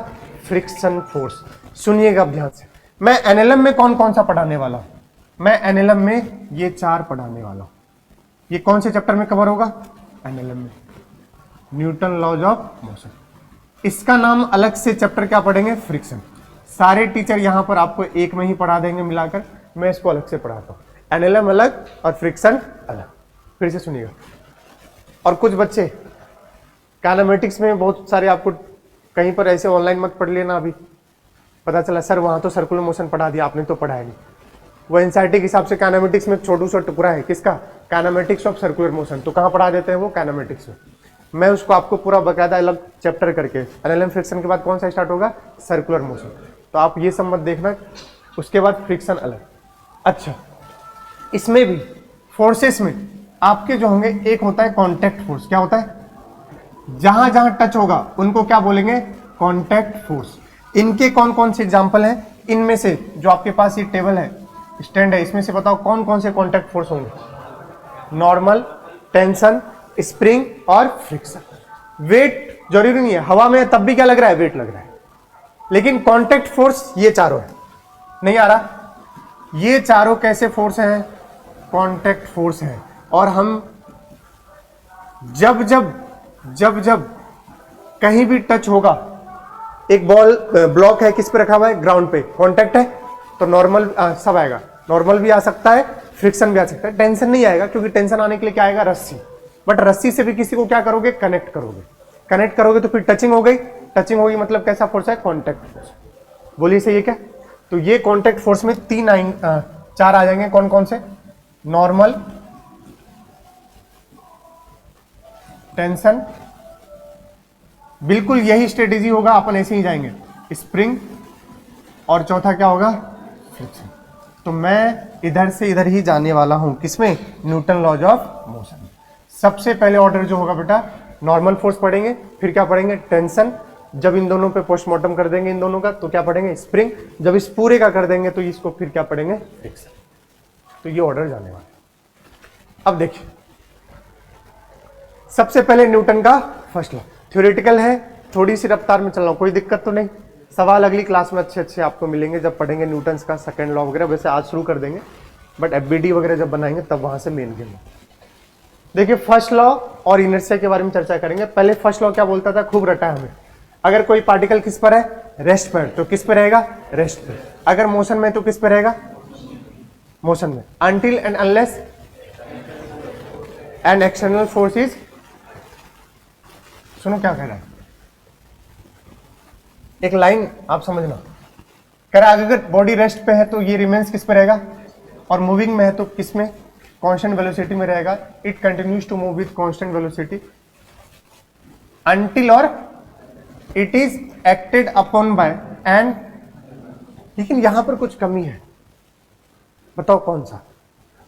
Friction force. सुनिएगा ध्यान से। मैं एनएलएम में कौन कौन सा पढ़ाने वाला हूं? मैं एनएलएम में ये चार पढ़ाने वाला हूं। ये कौन से चैप्टर में कवर होगा? एनएलएम में, न्यूटन लॉज ऑफ मोशन। इसका नाम अलग से चैप्टर क्या पढ़ेंगे? फ्रिक्शन। सारे टीचर यहां पर आपको एक में ही पढ़ा देंगे मिलाकर, मैं इसको अलग से पढ़ाता हूं। एनएलएम अलग और फ्रिक्शन अलग। फिर से सुनिएगा। और कुछ बच्चे काइनेमेटिक्स में बहुत सारे आपको कहीं पर ऐसे ऑनलाइन मत पढ़ लेना। अभी पता चला सर वहां तो सर्कुलर मोशन पढ़ा दिया, आपने तो पढ़ाया नहीं। वो एनसीईआरटी के हिसाब से काइनेमेटिक्स में छोटू सा टुकड़ा है, किसका? Kinematics of circular motion. तो कहां पढ़ा देते हैं वो? काइनेमेटिक्स में। मैं उसको आपको पूरा बकायदा अलग चैप्टर करके, एनएलएम फ्रिक्शन के बाद कौन सा स्टार्ट होगा? Circular motion. तो आप ये सब मत देखना। उसके बाद फ्रिक्शन अलग। अच्छा, इसमें भी फोर्सेस में आपके जो होंगे, एक होता है कॉन्टैक्ट फोर्स। क्या होता है? जहां जहां टच होगा उनको क्या बोलेंगे? Contact force. इनके कौन कौन से एग्जांपल हैं? इनमें से जो आपके पास ये टेबल है, स्टैंड है, इसमें से बताओ कौन कौन से कॉन्टैक्ट फोर्स होंगे? नॉर्मल, टेंशन, स्प्रिंग और फ्रिक्शन। वेट जरूरी नहीं है, हवा में तब भी क्या लग रहा है? वेट लग रहा है। लेकिन कॉन्टैक्ट फोर्स ये चारों है। नहीं आ रहा? ये चारों कैसे फोर्स हैं? कॉन्टैक्ट फोर्स है। और हम जब जब कहीं भी टच होगा, एक बॉल ब्लॉक है, किस पे रखा हुआ है? ग्राउंड पे, कांटेक्ट है तो नॉर्मल सब आएगा। नॉर्मल भी आ सकता है, फ्रिक्शन भी आ सकता है। टेंशन नहीं आएगा, क्योंकि टेंशन आने के लिए क्या आएगा? रस्सी। बट रस्सी से भी किसी को क्या करोगे? कनेक्ट करोगे। कनेक्ट करोगे तो फिर टचिंग हो गई। टचिंग होगी मतलब कैसा फोर्स है? Contact force. बोलिए सही है क्या? तो ये कॉन्टैक्ट फोर्स में चार आ जाएंगे। कौन कौन से? नॉर्मल, टेंशन, बिल्कुल यही स्ट्रेटेजी होगा, अपन ऐसे ही जाएंगे, स्प्रिंग, और चौथा क्या होगा, फ्रिक्शन। तो मैं इधर से इधर ही जाने वाला हूं, किसमें, न्यूटन लॉज ऑफ मोशन। सबसे पहले ऑर्डर जो होगा बेटा, नॉर्मल फोर्स पढ़ेंगे, फिर क्या पढ़ेंगे, टेंशन, जब इन दोनों पे पोस्टमार्टम कर देंगे इन दोनों का तो क्या पढ़ेंगे, स्प्रिंग, जब इस पूरे का कर देंगे तो इसको फिर क्या पढ़ेंगे, फ्रिक्शन। तो ये ऑर्डर जाने वाला है। अब देखिए, सबसे पहले न्यूटन का फर्स्ट लॉ, थ्योरेटिकल है, थोड़ी सी रफ्तार में चल रहा हूं, कोई दिक्कत तो नहीं। सवाल अगली क्लास में अच्छे अच्छे आपको मिलेंगे जब पढ़ेंगे न्यूटन का सेकंड लॉ वगैरह, वैसे आज शुरू कर देंगे, बट एफबीडी वगैरह जब बनाएंगे तब वहां से मेन गेम। देखिए फर्स्ट लॉ और इनर्शिया के बारे में चर्चा करेंगे। पहले फर्स्ट लॉ क्या बोलता था, खूब रटा है हमें, अगर कोई पार्टिकल किस पर है, रेस्ट पर, तो किस पर रहेगा, रेस्ट पर। अगर मोशन में तो किस पर रहेगा, मोशन में। Until and unless an external force is, सुनो क्या कह रहा है, एक लाइन आप समझना, कह रहा है अगर बॉडी रेस्ट पे है तो ये रिमेन्स किस पे रहेगा, और मूविंग में है तो किस में, कांस्टेंट वेलोसिटी में रहेगा। It continues to move with constant velocity until और it is acted upon by and, लेकिन यहां पर कुछ कमी है, बताओ कौन सा,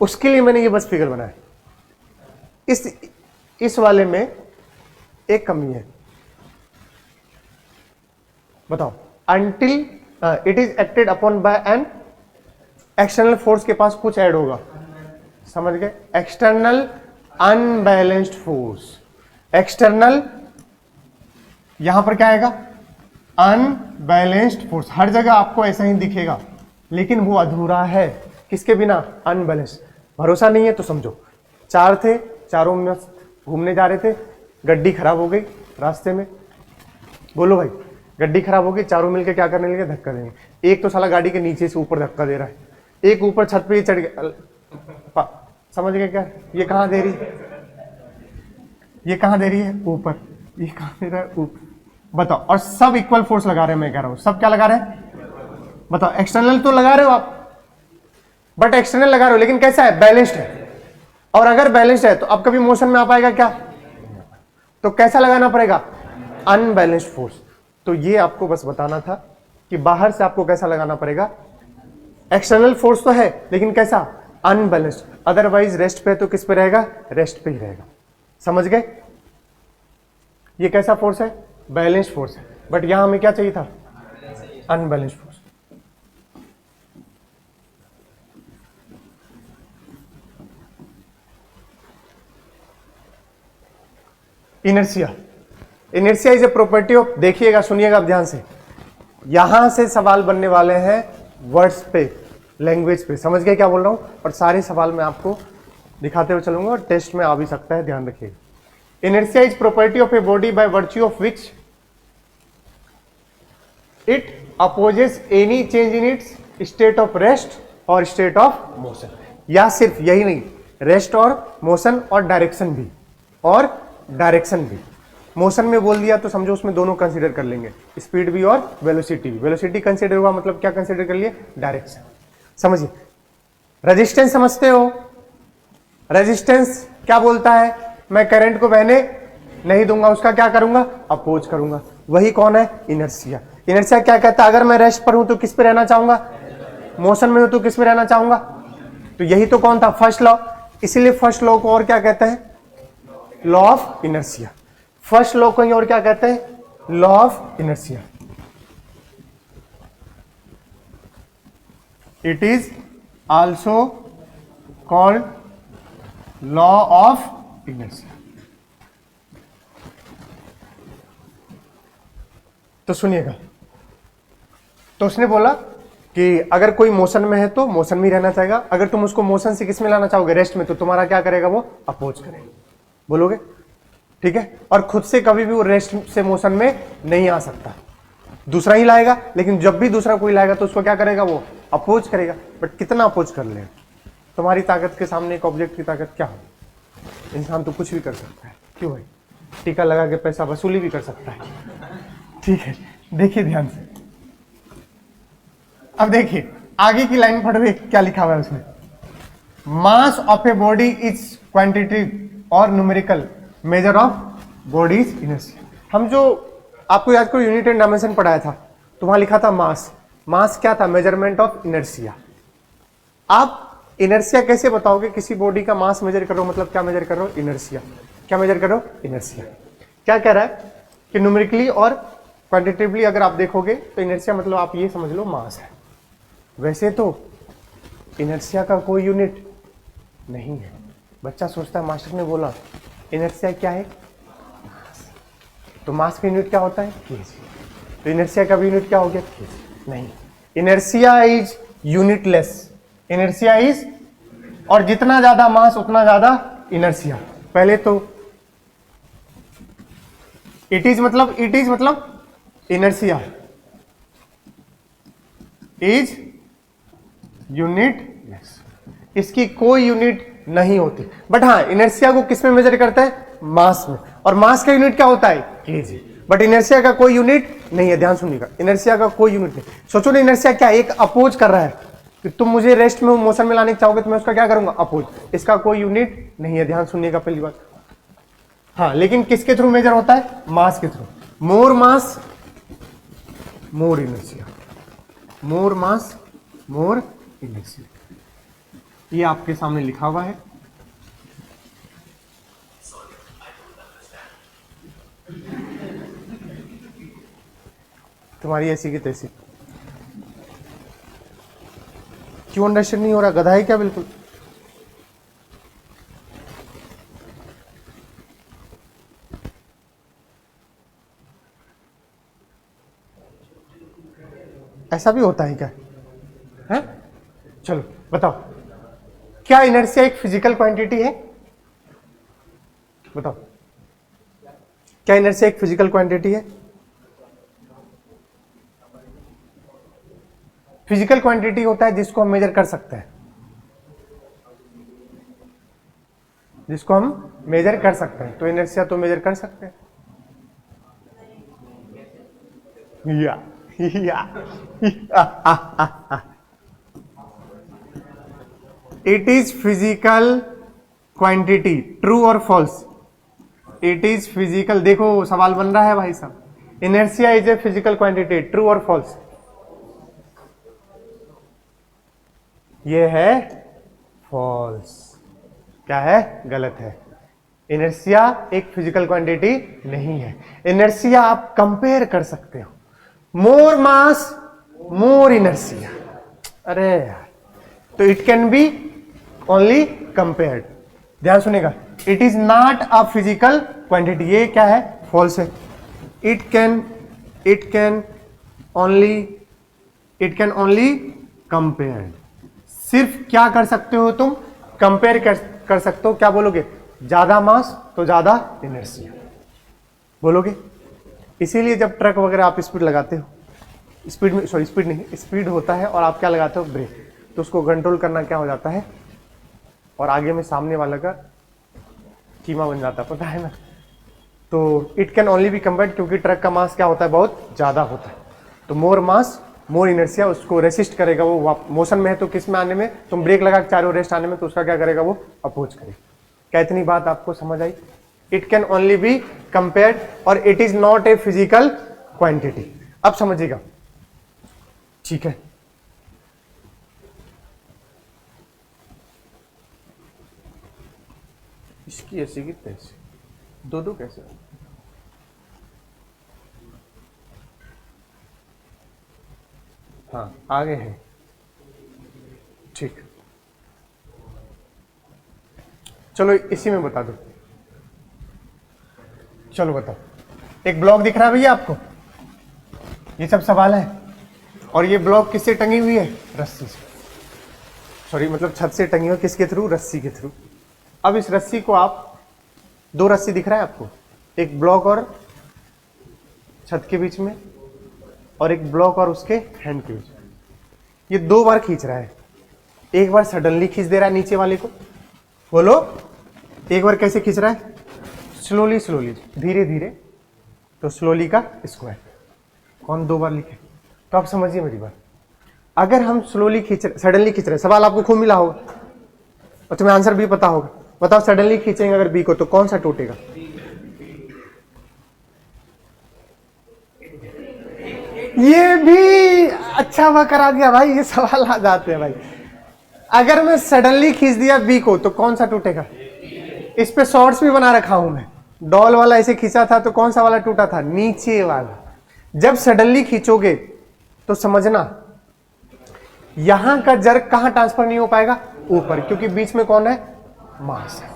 उसके लिए मैंने ये बस फिगर बनाया। इस वाले में एक कमी है, बताओ, until it is acted upon bye an external force के पास कुछ ऐड होगा, समझ गए, एक्सटर्नल अनबैलेंस्ड फोर्स, एक्सटर्नल यहां पर क्या आएगा, अनबैलेंस्ड फोर्स, हर जगह आपको ऐसा ही दिखेगा, लेकिन वो अधूरा है, किसके बिना, अनबैलेंस्ड। भरोसा नहीं है तो समझो, चार थे, चारों में घूमने जा रहे थे, गड्डी खराब हो गई रास्ते में, बोलो भाई, गड्डी खराब हो गई, चारों मिलकर क्या करने लगे, धक्का देंगे। एक तो साला गाड़ी के नीचे से ऊपर धक्का दे रहा है, एक ऊपर छत पे ही चढ़ गया, समझ गए क्या, ये कहां दे रही, ये कहां दे रही है, ऊपर, ये कहां दे रहा है, ऊपर, बताओ। और सब इक्वल फोर्स लगा रहे हैं, मैं कह रहा हूं सब क्या लगा रहे हैं, बताओ। एक्सटर्नल तो लगा रहे हो आप, बट एक्सटर्नल लगा रहे हो लेकिन कैसा है, बैलेंस्ड है, और अगर बैलेंस्ड है तो अब कभी मोशन में आ पाएगा क्या, तो कैसा लगाना पड़ेगा, अनबैलेंस्ड फोर्स। तो ये आपको बस बताना था कि बाहर से आपको कैसा लगाना पड़ेगा, एक्सटर्नल फोर्स तो है लेकिन कैसा, अनबैलेंस्ड, अदरवाइज रेस्ट पे तो किस पे रहेगा, रेस्ट पे ही रहेगा, समझ गए। ये कैसा फोर्स है, बैलेंस्ड फोर्स है, बट यहां हमें क्या चाहिए था, unbalanced force. Inertia, inertia is a property of, देखिएगा सुनिएगा आप ध्यान से, यहां से सवाल बनने वाले हैं वर्ड्स पे, लैंग्वेज पे, समझ गए क्या बोल रहा हूं, और सारे सवाल मैं आपको दिखाते हुए चलूंगा और टेस्ट में आ भी सकता है, ध्यान रखिएगा। Inertia is property of a body by virtue of which it opposes any change in its state of rest और स्टेट ऑफ मोशन। या सिर्फ यही नहीं, रेस्ट और मोशन और डायरेक्शन भी, और डायरेक्शन भी। मोशन में बोल दिया तो समझो उसमें दोनों कंसीडर कर लेंगे, स्पीड भी और वेलोसिटी भी। वेलोसिटी कंसीडर हुआ मतलब क्या कंसीडर कर लिए, डायरेक्शन। समझिए, रेजिस्टेंस समझते हो, रेजिस्टेंस क्या बोलता है, मैं करंट को बहने नहीं दूंगा, उसका क्या करूंगा, अपोज करूंगा, वही कौन है, इनर्शिया। इनर्शिया क्या कहता है, अगर मैं रेस्ट पर हूं तो किस पे रहना चाहूंगा, मोशन में हूं तो किस पे रहना चाहूंगा, तो यही तो कौन था, फर्स्ट लॉ। इसीलिए फर्स्ट लॉ को और क्या कहते हैं, law of inertia. First law को और क्या कहते हैं, law of inertia. It is also called law of inertia. तो सुनिएगा, तो उसने बोला कि अगर कोई मोशन में है तो मोशन में ही रहना चाहेगा, अगर तुम उसको मोशन से किस में लाना चाहोगे, रेस्ट में, तो तुम्हारा क्या करेगा, वो अपोज करेगा, बोलोगे, ठीक है। और खुद से कभी भी वो रेस्ट से मोशन में नहीं आ सकता, दूसरा ही लाएगा, लेकिन जब भी दूसरा कोई लाएगा तो उसको क्या करेगा, वो अपोज करेगा। बट कितना अपोज कर ले, तुम्हारी ताकत के सामने एक ऑब्जेक्ट की ताकत क्या हो, इंसान तो कुछ भी कर सकता है, क्यों भाई, टीका लगा के पैसा वसूली भी कर सकता है, ठीक है। देखिए ध्यान से, अब देखिए आगे की लाइन पढ़ रहे, क्या लिखा हुआ है उसमें, mass of a body is quantity और numerical measure of body's inertia. हम जो आपको याद करो यूनिट एंड डायमेंशन पढ़ाया था, तो वहां लिखा था मास। मास क्या था? Measurement of inertia. आप इनर्शिया कैसे बताओगे? किसी बॉडी का मास मेजर करो, मतलब क्या मेजर करो? इनर्शिया। क्या मेजर करो? इनर्शिया। क्या कह रहा है कि न्यूमेरिकली और क्वांटिटेटिवली अगर आप देखोगे तो इनर्शिया मतलब आप ये समझ लो मास है। वैसे तो इनर्शिया का कोई यूनिट नहीं है। बच्चा सोचता है मास्टर ने बोला इनर्शिया क्या है? तो मास का यूनिट क्या होता है? केजी। तो इनर्शिया का भी यूनिट क्या हो गया? केजी। नहीं, inertia is unitless. Inertia is, और जितना ज्यादा मास उतना ज्यादा इनर्शिया। पहले तो इट इज मतलब इनर्शिया इज यूनिटलेस। इसकी कोई यूनिट नहीं होती। बट हाँ, इनर्शिया को किस में मेजर करता है? मास में। और मास का यूनिट क्या होता है? केजी। बट इनर्शिया का कोई यूनिट नहीं है। ध्यान सुनिएगा, इनर्शिया का कोई यूनिट नहीं। सोचो ना, इनर्शिया क्या है? एक अपोज कर रहा है कि तुम मुझे रेस्ट में मोशन में लाने चाहोगे तो मैं उसका क्या करूंगा? अपोज। इसका कोई यूनिट नहीं है। ध्यान सुनिएगा पहली बात। हाँ, लेकिन किसके थ्रू मेजर होता है? मास के थ्रू। मोर मास मोर इनर्शिया। मोर मास मोर इनर्शिया। ये आपके सामने लिखा हुआ है। तुम्हारी ऐसी की तैसी। क्यों अंडरस्टैंड नहीं हो रहा? गधा है क्या? बिल्कुल। ऐसा भी होता है क्या? है? चलो बताओ, क्या इनर्शिया एक फिजिकल क्वांटिटी है? बताओ, क्या इनर्शिया एक फिजिकल क्वांटिटी है? फिजिकल क्वांटिटी होता है जिसको हम मेजर कर सकते हैं, जिसको हम मेजर कर सकते हैं। तो इनर्शिया तो मेजर कर सकते हैं। या it is physical quantity. True or false? It is physical. देखो सवाल बन रहा है भाई साहब, inertia is a physical quantity. True or false? ये है फॉल्स। क्या है? गलत है। इनर्शिया एक फिजिकल क्वांटिटी नहीं है। इनर्शिया आप कंपेयर कर सकते हो। मोर मास मोर इनर्शिया। अरे यार, तो it can be only compared. ध्यान सुनेगा, it is not a physical quantity. ये क्या है? फॉल्स है। It can only compared. सिर्फ क्या कर सकते हो तुम? कंपेयर कर सकते हो। क्या बोलोगे? ज्यादा मास तो ज्यादा इनर्शिया बोलोगे। इसीलिए जब ट्रक वगैरह आप स्पीड लगाते हो, स्पीड होता है और आप क्या लगाते हो? ब्रेक। तो उसको कंट्रोल करना क्या हो जाता है? और आगे में सामने वाला का कीमा बन जाता है, पता है ना। तो it can only be compared, क्योंकि ट्रक का मास क्या होता है? बहुत ज्यादा होता है। तो मोर मास मोर इनर्शिया उसको रेसिस्ट करेगा। वो मोशन में है तो किस में आने में? तुम ब्रेक लगा के चारों रेस्ट आने में, तो उसका क्या करेगा? वो अपोज करेगा। क्या इतनी बात आपको समझ आई? It can only be compared और it is not a physical quantity. अब समझिएगा, ठीक है? इसकी ऐसी की तैसी, दो कैसे? हाँ, आगे है। ठीक, चलो इसी में बता दो। चलो बताओ, एक ब्लॉक दिख रहा है भैया आपको? ये सब सवाल है। और ये ब्लॉक किससे टंगी हुई है? रस्सी से। सॉरी, मतलब छत से टंगी हुई। किसके थ्रू? रस्सी के थ्रू। अब इस रस्सी को आप, दो रस्सी दिख रहा है आपको, एक ब्लॉक और छत के बीच में, और एक ब्लॉक और उसके हैंड के बीच में। ये दो बार खींच रहा है। एक बार सडनली खींच दे रहा है नीचे वाले को, बोलो। एक बार कैसे खींच रहा है? स्लोली, धीरे धीरे। तो स्लोली का स्क्वायर। कौन दो बार लिखे? तो आप समझिए मेरी बात। अगर हम सडनली खींच रहे, सवाल आपको खूब मिला होगा और तुम्हें आंसर भी पता होगा। बताओ, सडनली खींचेंगे अगर बी को तो कौन सा टूटेगा? ये भी अच्छा हुआ करा दिया भाई, ये सवाल आ जाते हैं भाई। अगर मैं सडनली खींच दिया बी को तो कौन सा टूटेगा? इस पे शॉर्ट्स भी बना रखा हूं मैं। डॉल वाला ऐसे खींचा था तो कौन सा वाला टूटा था? नीचे वाला। जब सडनली खींचोगे तो समझना यहां का जर्क कहां ट्रांसफर नहीं हो पाएगा? ऊपर, क्योंकि बीच में कौन है? मास है।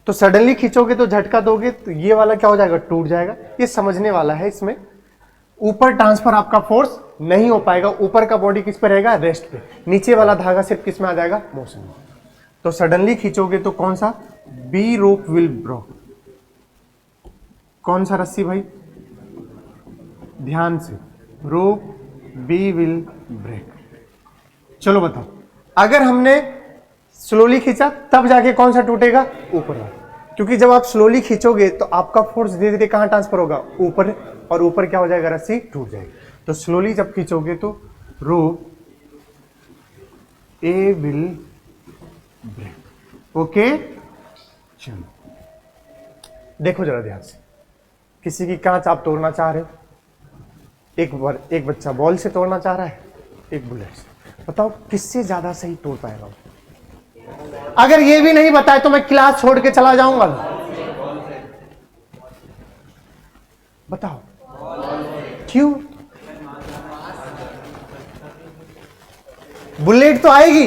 तो सडनली खींचोगे तो झटका दोगे तो ये वाला क्या हो जाएगा? टूट जाएगा। ये समझने वाला है। इसमें ऊपर ट्रांसफर आपका फोर्स नहीं हो पाएगा। ऊपर का बॉडी किस पे रहेगा? रेस्ट पे। नीचे वाला धागा सिर्फ किस में आ जाएगा? मोशन में। तो सडनली खींचोगे तो कौन सा? B rope will break. कौन सा रस्सी भाई? ध्यान से, रोप बी विल ब्रेक। चलो बताओ, अगर हमने स्लोली खींचा तब जाके कौन सा टूटेगा? ऊपर वाला। क्योंकि जब आप स्लोली खींचोगे तो आपका फोर्स धीरे धीरे कहां ट्रांसफर होगा? ऊपर। और ऊपर क्या हो जाएगा? रस्सी टूट जाएगी। तो स्लोली जब खींचोगे तो रोप ए विल ब्रेक। ओके, चलो देखो जरा ध्यान से। किसी की कांच आप तोड़ना चाह रहे हो, एक बच्चा बॉल से तोड़ना चाह रहा है, एक बुलेट से। बताओ किससे ज्यादा सही तोड़ पाएगा? अगर ये भी नहीं बताए तो मैं क्लास छोड़ के चला जाऊंगा। बताओ क्यों? बुलेट तो आएगी,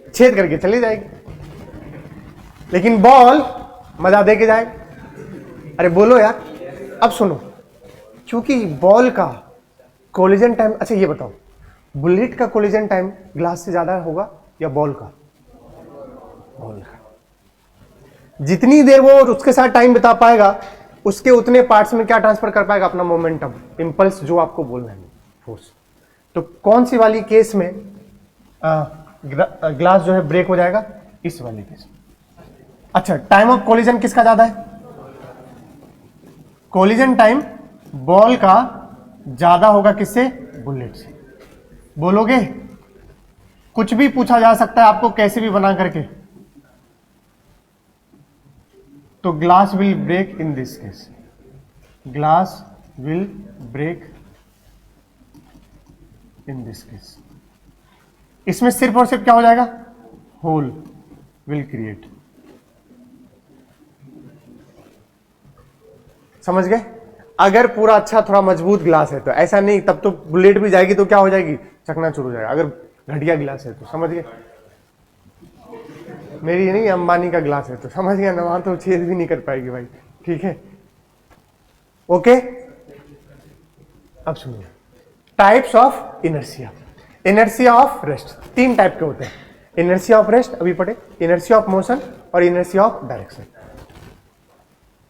छेद करके चली जाएगी, लेकिन बॉल मजा दे के जाएगा। अरे बोलो यार, अब सुनो। क्योंकि बॉल का कोलिजन टाइम, अच्छा ये बताओ, बुलेट का कोलिजन टाइम ग्लास से ज्यादा होगा या बॉल का? बॉल का। जितनी देर वो उसके साथ टाइम बिता पाएगा उसके उतने पार्ट्स में क्या ट्रांसफर कर पाएगा? अपना मोमेंटम, इंपल्स, जो आपको बोलना है, फोर्स। तो कौन सी वाली केस में ग्लास जो है ब्रेक हो जाएगा? इस वाली केस में। अच्छा, टाइम ऑफ कोलिजन किसका ज्यादा है? कोलिजन टाइम बॉल का ज्यादा होगा। किससे? बुलेट से। बोलोगे? कुछ भी पूछा जा सकता है आपको, कैसे भी बना करके। तो glass will break in this case. Glass will break in this case. इसमें सिर्फ और सिर्फ क्या हो जाएगा? Hole will create. समझ गए? अगर पूरा अच्छा थोड़ा मजबूत ग्लास है तो ऐसा नहीं, तब तो बुलेट भी जाएगी तो क्या हो जाएगी? चकनाचूर हो जाएगा। अगर घटिया गिलास है तो समझ गए? मेरी नहीं, अंबानी का ग्लास है तो समझ गया ना, वहां तो छेद भी नहीं कर पाएगी भाई। ठीक है, ओके। अब सुनिए, types of inertia. Inertia of rest तीन टाइप के होते हैं। इनर्शिया ऑफ रेस्ट अभी पढ़े, इनर्शिया ऑफ मोशन और इनर्शिया ऑफ डायरेक्शन।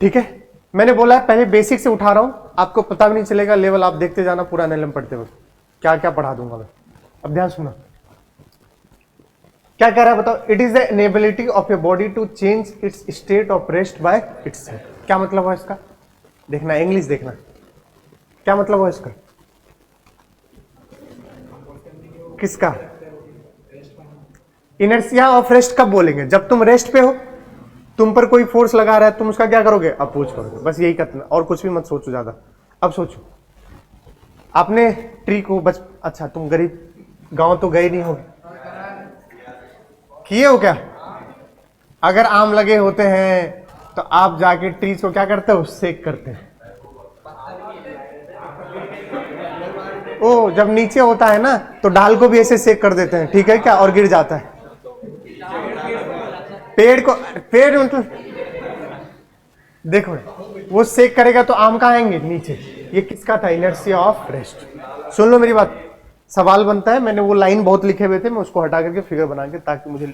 ठीक है, मैंने बोला है पहले बेसिक से उठा रहा हूं, आपको पता भी नहीं चलेगा, लेवल आप देखते जाना पूरा एनएलएम पढ़ते वक्त क्या क्या पढ़ा दूंगा मैं। अब ध्यान सुना, क्या कह रहा है बताओ? It is the inability of a body to change its state of rest by itself. क्या मतलब है इसका? देखना, इंग्लिश देखना, क्या मतलब है इसका? किसका? इनर्शिया ऑफ रेस्ट कब बोलेंगे? जब तुम रेस्ट पे हो, तुम पर कोई फोर्स लगा रहा है, तुम उसका क्या करोगे? अपोज करोगे। बस यही करना, और कुछ भी मत सोचो ज्यादा। अब सोचो, आपने ट्री को अच्छा तुम गरीब गांव तो गए नहीं हो, किए हो क्या? अगर आम लगे होते हैं तो आप जाके ट्रीज को क्या करते हो? सेक करते हैं। ओ, जब नीचे होता है ना तो डाल को भी ऐसे सेक कर देते हैं, ठीक है क्या? और गिर जाता है। पेड़ मतलब देखो, वो सेक करेगा तो आम कहाँ आएंगे? नीचे। ये किसका था? Inertia of rest. सुन लो मेरी बात, सवाल बनता है, मैंने वो लाइन बहुत लिखे हुए थे, मैं उसको हटा करके फिगर बना के, ताकि मुझे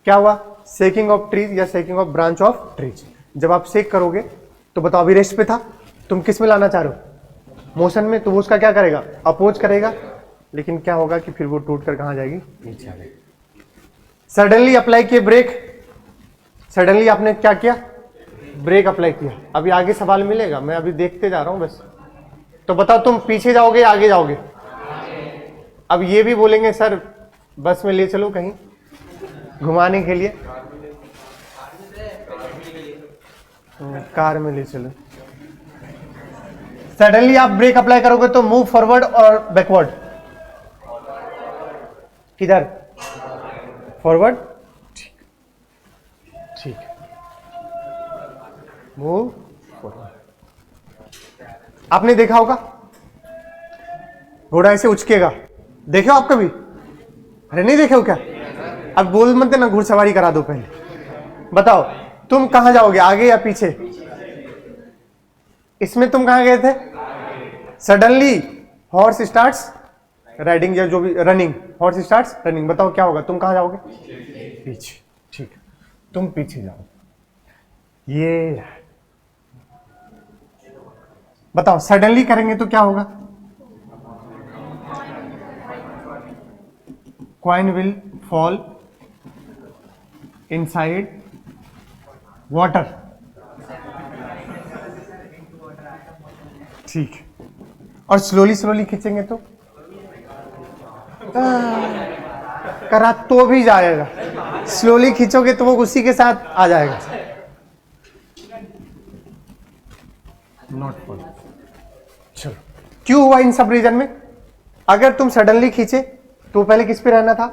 क्या हुआ? सेकिंग ऑफ ट्रीज या सेकिंग ऑफ ब्रांच ऑफ ट्रीज। जब आप सेक करोगे तो बताओ, अभी रेस्ट पे था, तुम किस में लाना चाह रहे हो? मोशन में। तो वो उसका क्या करेगा? अपोज करेगा। लेकिन क्या होगा कि फिर वो टूट कर कहां जाएगी? नीचे आ जाएगी। सडनली अप्लाई किए ब्रेक, सडनली आपने क्या किया? ब्रेक अप्लाई किया। अभी आगे सवाल मिलेगा, मैं अभी देखते जा रहा हूं बस। तो बताओ, तुम पीछे जाओगे या आगे जाओगे? अब ये भी बोलेंगे सर बस में ले चलो कहीं घुमाने के लिए, कार में ले चलो। सडनली आप ब्रेक अप्लाई करोगे तो मूव फॉरवर्ड और बैकवर्ड, किधर, फॉरवर्ड, ठीक, मूव फॉरवर्ड। आपने देखा होगा घोड़ा ऐसे उचकेगा, देखे हो आप कभी? अरे नहीं देखे हो क्या? अब बोल मत देना, घुड़सवारी करा दो पहले। बताओ तुम कहां जाओगे, आगे या पीछे? इसमें तुम कहां गए थे? सडनली हॉर्स स्टार्ट्स राइडिंग या जो भी रनिंग, हॉर्स स्टार्ट्स रनिंग। बताओ क्या होगा, तुम कहां जाओगे? पीछे, ठीक है, तुम पीछे जाओ। ये बताओ सडनली करेंगे तो क्या होगा? Coin will fall inside water, ठीक है। और स्लोली स्लोली खींचेंगे तो करा तो भी जाएगा, स्लोली खींचोगे तो वो उसी के साथ आ जाएगा। Not fall. चलो क्यों हुआ इन सब रीजन में? अगर तुम सडनली खींचे तो पहले किस पे रहना था,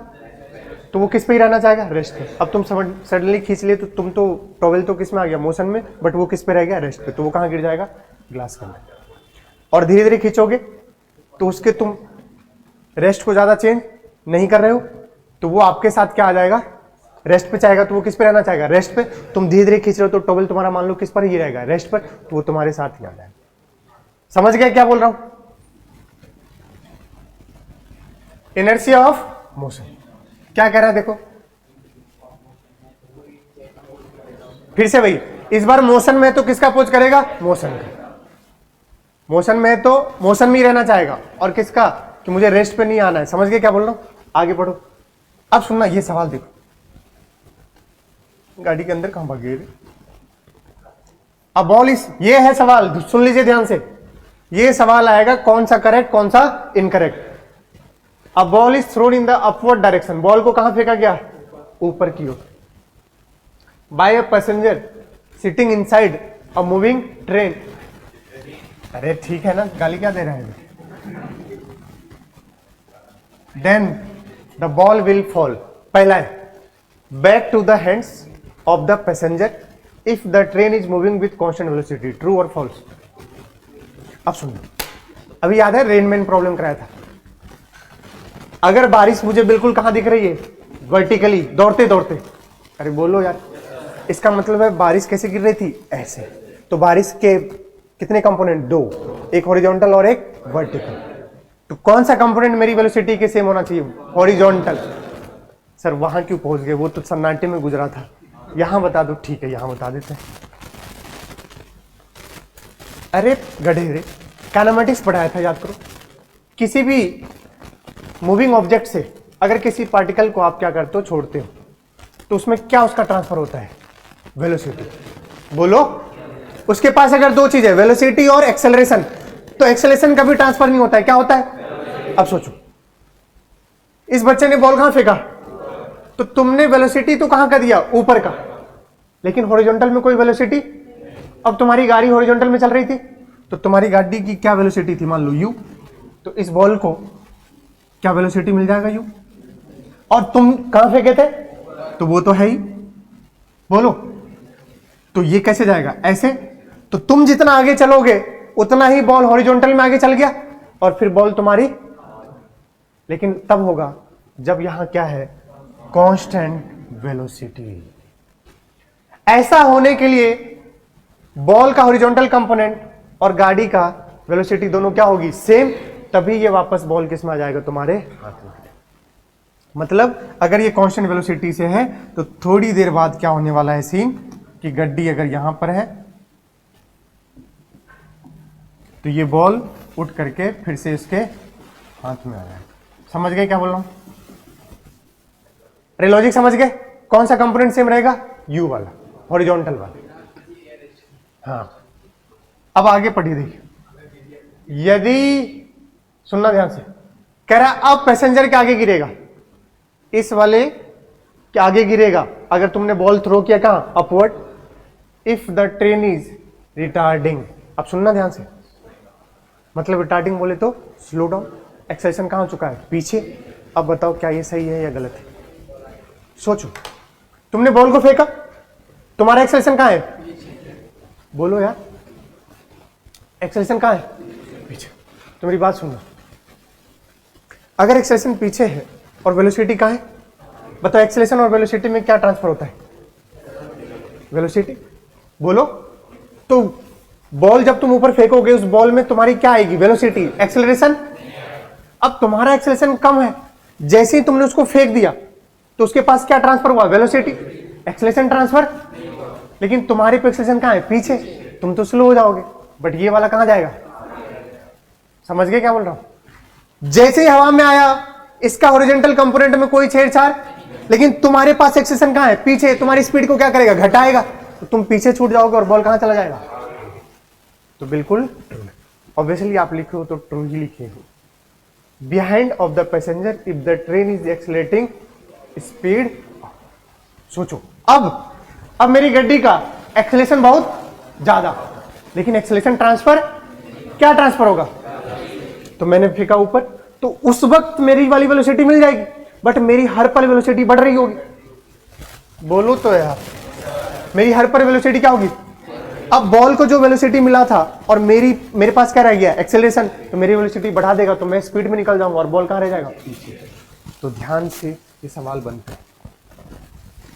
तो वो किस पे ही रहना चाहेगा? रेस्ट पे। अब तुम सडनली खींच लिए तो तुम तो टॉवेल तो किस में आ गया? मोशन में, बट वो किस पे रह गया? रेस्ट पे। तो वो कहां गिर जाएगा? ग्लास के अंदर। और धीरे धीरे खींचोगे तो उसके तुम रेस्ट को ज्यादा चेंज नहीं कर रहे हो, तो वो आपके साथ क्या आ जाएगा? रेस्ट पे चाहेगा। तो वो किस पे रहना चाहेगा? रेस्ट पे। तुम धीरे धीरे खींच रहे हो तो टॉवेल तुम्हारा मान लो किस पर ही रहेगा? रेस्ट पर। तो वो तुम्हारे साथ ही आ जाएगा। समझ गए क्या बोल रहा हूं? इनर्शिया ऑफ मोशन क्या कह रहा है देखो, फिर से वही। इस बार मोशन में तो किसका अपोज करेगा? मोशन का। मोशन में तो मोशन में ही रहना चाहेगा, और किसका? कि मुझे रेस्ट पे नहीं आना है। समझ गए क्या बोल रहा हूं? आगे बढ़ो। अब सुनना ये सवाल देखो, गाड़ी के अंदर कहां भागे रे? अब बॉल इस, ये है सवाल, सुन लीजिए ध्यान से। ये सवाल आएगा कौन सा करेक्ट कौन सा इनकरेक्ट। अब ball is thrown in the upward direction, ball को कहां फेंका गया? ऊपर की ओर। By a passenger sitting inside a moving train. अरे ठीक है ना, गाली क्या दे रहे हैं? Then the ball will fall, पहला है, back to the hands of the passenger if the train is moving with constant velocity. True or false? अब सुनो, अभी याद है रेनमैन प्रॉब्लम कराया था। अगर बारिश मुझे बिल्कुल कहां दिख रही है? वर्टिकली, दौड़ते दौड़ते। अरे बोलो यार, इसका मतलब है बारिश कैसे गिर रही थी? ऐसे। तो बारिश के कितने कंपोनेंट? दो, एक हॉरिजॉन्टल और एक वर्टिकल। तो कौन सा कंपोनेंट मेरी वेलोसिटी के सेम होना चाहिए? हॉरिजॉन्टल। सर वहां क्यों पहुंच गए? वो तो सन्नाटे में गुजरा था। यहां बता दो। ठीक है, यहां बता देते हैं। अरे गधे रे, काइनेमेटिक्स पढ़ाया था, याद करो। किसी भी मूविंग ऑब्जेक्ट से अगर किसी पार्टिकल को आप क्या करते हो? छोड़ते हो, तो उसमें क्या उसका ट्रांसफर होता है? वेलोसिटी। बोलो, उसके पास अगर दो चीज है, वेलोसिटी और एक्सेलरेशन, तो एक्सेलरेशन का भी ट्रांसफर नहीं होता है। क्या होता है? अब सोचो, इस बच्चे ने बॉल कहां फेंका? तो तुमने वेलोसिटी तो कहां का दिया? ऊपर का, लेकिन हॉरिजॉन्टल में कोई वेलोसिटी। अब तुम्हारी गाड़ी हॉरिजॉन्टल में चल रही थी, तो तुम्हारी गाड़ी की क्या वेलोसिटी थी? मान लो u। तो इस बॉल को क्या वेलोसिटी मिल जाएगा? u। और तुम कहां फेंके थे? तो वो तो है ही। बोलो, तो ये कैसे जाएगा? ऐसे। तो तुम जितना आगे चलोगे उतना ही बॉल हॉरिजॉन्टल में आगे चल गया, और फिर बॉल तुम्हारी, लेकिन तब होगा जब यहां क्या है? Constant velocity. ऐसा होने के लिए बॉल का हॉरिजॉन्टल कंपोनेंट और गाड़ी का वेलोसिटी दोनों क्या होगी? सेम। तभी ये वापस बॉल किस में आ जाएगा? तुम्हारे हाथ में। मतलब अगर ये कांस्टेंट वेलोसिटी से है तो थोड़ी देर बाद क्या होने वाला है सीन, कि गड्डी अगर यहां पर है तो ये बॉल उठ करके फिर से इसके हाथ में आ जाएगा। समझ गए क्या बोल रहा हूं? अरे लॉजिक समझ गए? कौन सा कंपोनेंट सेम रहेगा? यू वाला, हॉरिजॉन्टल वाला। हाँ, अब आगे पढ़िए, देखिए। यदि, सुनना ध्यान से, कह रहा अब पैसेंजर के आगे गिरेगा, इस वाले के आगे गिरेगा अगर तुमने बॉल थ्रो किया कहां? Upward. If the train is retarding. अब सुनना ध्यान से, मतलब रिटार्डिंग बोले तो स्लो डाउन। एक्सेलरेशन कहाँ हो चुका है? पीछे। अब बताओ क्या ये सही है या गलत है? सोचो, तुमने बॉल को फेंका, तुम्हारा एक्सेलरेशन कहाँ है? बोलो यार, एक्सेलरेशन कहाँ है? पीछे। तो मेरी बात सुनना, अगर एक्सेलरेशन पीछे है और वेलोसिटी कहाँ है? बताओ एक्सेलरेशन और वेलोसिटी में क्या ट्रांसफर होता है? वेलोसिटी। बोलो। तो बॉल जब तुम ऊपर फेंकोगे, उस बॉल में तुम्हारी क्या आएगी? वेलोसिटी। एक्सेलरेशन। अब तुम्हारा एक्सेलरेशन कम है, जैसे ही तुमने उसको फेंक दिया तो उसके पास क्या ट्रांसफर हुआ? वेलोसिटी। Acceleration transfer. लेकिन तुम्हारे पे एक्सेलरेशन कहाँ है? पीछे। तुम तो स्लो हो जाओगे, बट ये वाला कहां जाएगा? समझ गए क्या बोल रहा हूं? जैसे ही हवा में आया, इसका हॉरिजॉन्टल कंपोनेंट में कोई छेड़छाड़, लेकिन तुम्हारे पास एक्सेलरेशन कहां है? पीछे। तुम्हारी स्पीड को क्या करेगा? घटाएगा। तो तुम पीछे छूट जाओगे और बॉल कहां चला जाएगा? तो बिल्कुल ऑब्वियसली आप लिखे हो तो ट्रू ही लिखे हो। Behind of the passenger if the train is accelerating speed. सोचो, अब मेरी गाड़ी का एक्सेलरेशन बहुत ज्यादा, लेकिन एक्सेलरेशन ट्रांसफर क्या ट्रांसफर होगा? तो मैंने फेंका ऊपर, तो उस वक्त मेरी वाली वेलोसिटी मिल जाएगी, बट मेरी हर पल वेलोसिटी बढ़ रही होगी। बोलो तो यार, मेरी हर पल वेलोसिटी क्या होगी? अब बॉल को जो वेलोसिटी मिला था और मेरे पास क्या रह गया? एक्सेलरेशन। तो मेरी वेलोसिटी बढ़ा देगा, तो मैं स्पीड में निकल जाऊंगा और बॉल कहां रह जाएगा? पीछे। तो ध्यान से ये सवाल बनता है,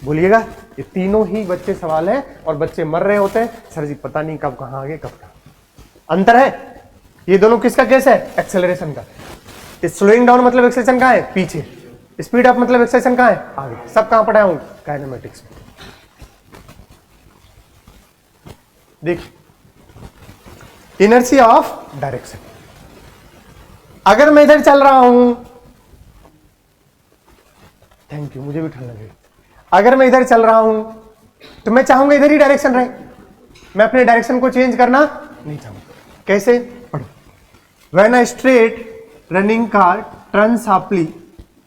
बोलिएगा। ये तीनों ही बच्चे सवाल है और बच्चे मर रहे होते हैं, सर जी पता नहीं कब कहां आगे कब कहां। अंतर है, ये दोनों किसका केस है? एक्सेलरेशन का। स्लोइंग डाउन मतलब एक्सेलरेशन कहां है? पीछे। स्पीड अप मतलब एक्सेलरेशन कहां है? आगे। सब कहां पढ़ाया हूं? काइनेमेटिक्स में। देखिए, इनर्शिया ऑफ डायरेक्शन। अगर मैं इधर चल रहा हूं, थैंक यू, मुझे भी ठंड लगी। अगर मैं इधर चल रहा हूं तो मैं चाहूंगा इधर ही डायरेक्शन रहे, मैं अपने डायरेक्शन को चेंज करना नहीं चाहूंगा। कैसे? पढ़ो। When a straight running car turns sharply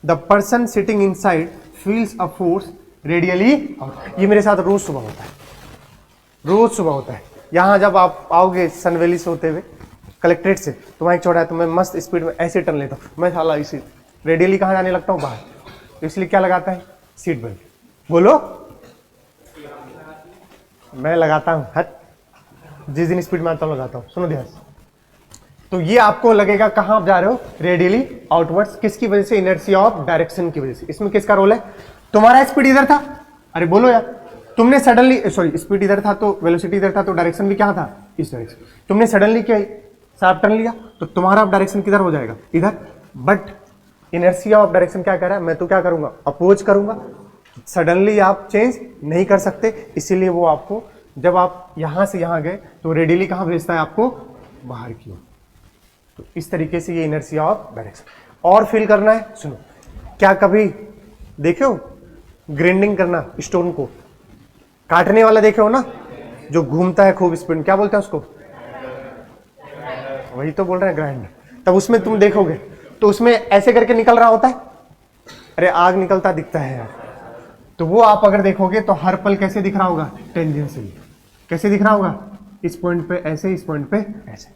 the person sitting inside feels a force radially out. ये मेरे साथ रोज सुबह होता है, रोज सुबह होता है। यहां जब आप आओगे सनवैली से होते हुए कलेक्ट्रेट से, तो वहां एक चौड़ा है, तो मैं मस्त स्पीड में ऐसे टर्न लेता हूं। मैं साला इसी रेडियली कहां जाने लगता हूं? बाहर। तो इसलिए क्या लगाता है? Seat belt. बोलो। मैं लगाता हूं, हट, जिस दिन स्पीड में आता हूं लगाता हूं। सुनो ध्यान से। तो ये आपको लगेगा कहां आप जा रहे हो? Radially outwards. किसकी वजह से? इनर्शिया ऑफ डायरेक्शन की वजह से। इसमें किसका रोल है? तुम्हारा स्पीड इधर था, अरे बोलो यार, तुमने सडनली, सॉरी, स्पीड इधर था तो वेलोसिटी इधर था, तो डायरेक्शन भी क्या था? इस डायरेक्शन। तुमने सडनली क्या शार्प टर्न लिया, तो तुम्हारा डायरेक्शन किधर हो जाएगा? इधर। बट इनर्शिया ऑफ डायरेक्शन क्या कह रहा है? मैं तो क्या करूंगा? अपोज करूंगा। सडनली आप चेंज नहीं कर सकते, इसीलिए वो आपको, जब आप यहां से यहां गए तो रेडियली कहां भेजता है आपको? बाहर की ओर। तो इस तरीके से ये इनर्शिया ऑफ डायरेक्शन। और फील करना है, सुनो, क्या कभी देखे हो ग्राइंडिंग करना? स्टोन को काटने वाला देखे हो ना, जो घूमता है खूब स्पीड में, क्या बोलते हैं उसको? वही तो बोल रहे हैं, ग्राइंड। तब उसमें तुम देखोगे तो उसमें ऐसे करके निकल रहा होता है, अरे आग निकलता दिखता है यार। तो वो आप अगर देखोगे तो हर पल कैसे दिख रहा होगा? टेंजेंशियली। कैसे दिख रहा होगा? इस पॉइंट पे ऐसे, इस पॉइंट पे ऐसे।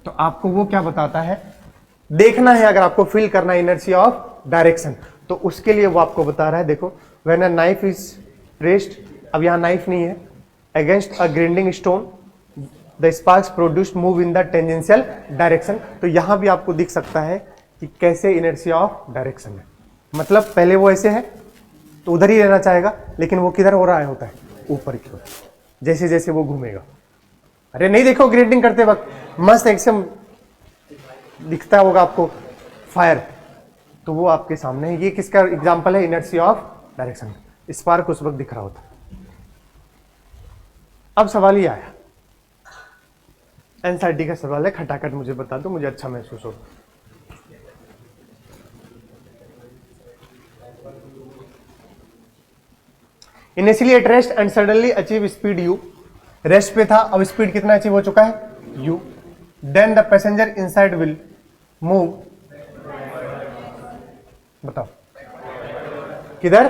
तो आपको वो क्या बताता है? देखना है, अगर आपको फील करना है इनर्शिया ऑफ डायरेक्शन, तो उसके लिए वो आपको बता रहा है। देखो, when a knife is raised, अब यहां नाइफ नहीं है, against a grinding stone the sparks produced move in the tangential direction. तो यहां भी आपको दिख सकता है कि कैसे इनर्शिया ऑफ डायरेक्शन है। मतलब पहले वो ऐसे है तो उधर ही रहना चाहेगा, लेकिन वो किधर हो रहा है होता है? ऊपर की ओर, जैसे जैसे वो घूमेगा। अरे नहीं देखो, ग्राइंडिंग करते वक्त मस्त एकदम दिखता होगा आपको फायर, तो वो आपके सामने है। ये किसका एग्जांपल है? Inertia of direction. स्पार्क उस वक्त दिख रहा होता है। अब सवाल ये आया, एनसीईआरटी का सवाल है, खटाखट मुझे बता दो, मुझे अच्छा महसूस हो। Initially at rest and suddenly achieve speed U. Rest पे था, अब स्पीड कितना अचीव हो चुका है? U. Then the passenger inside will move, बताओ किधर?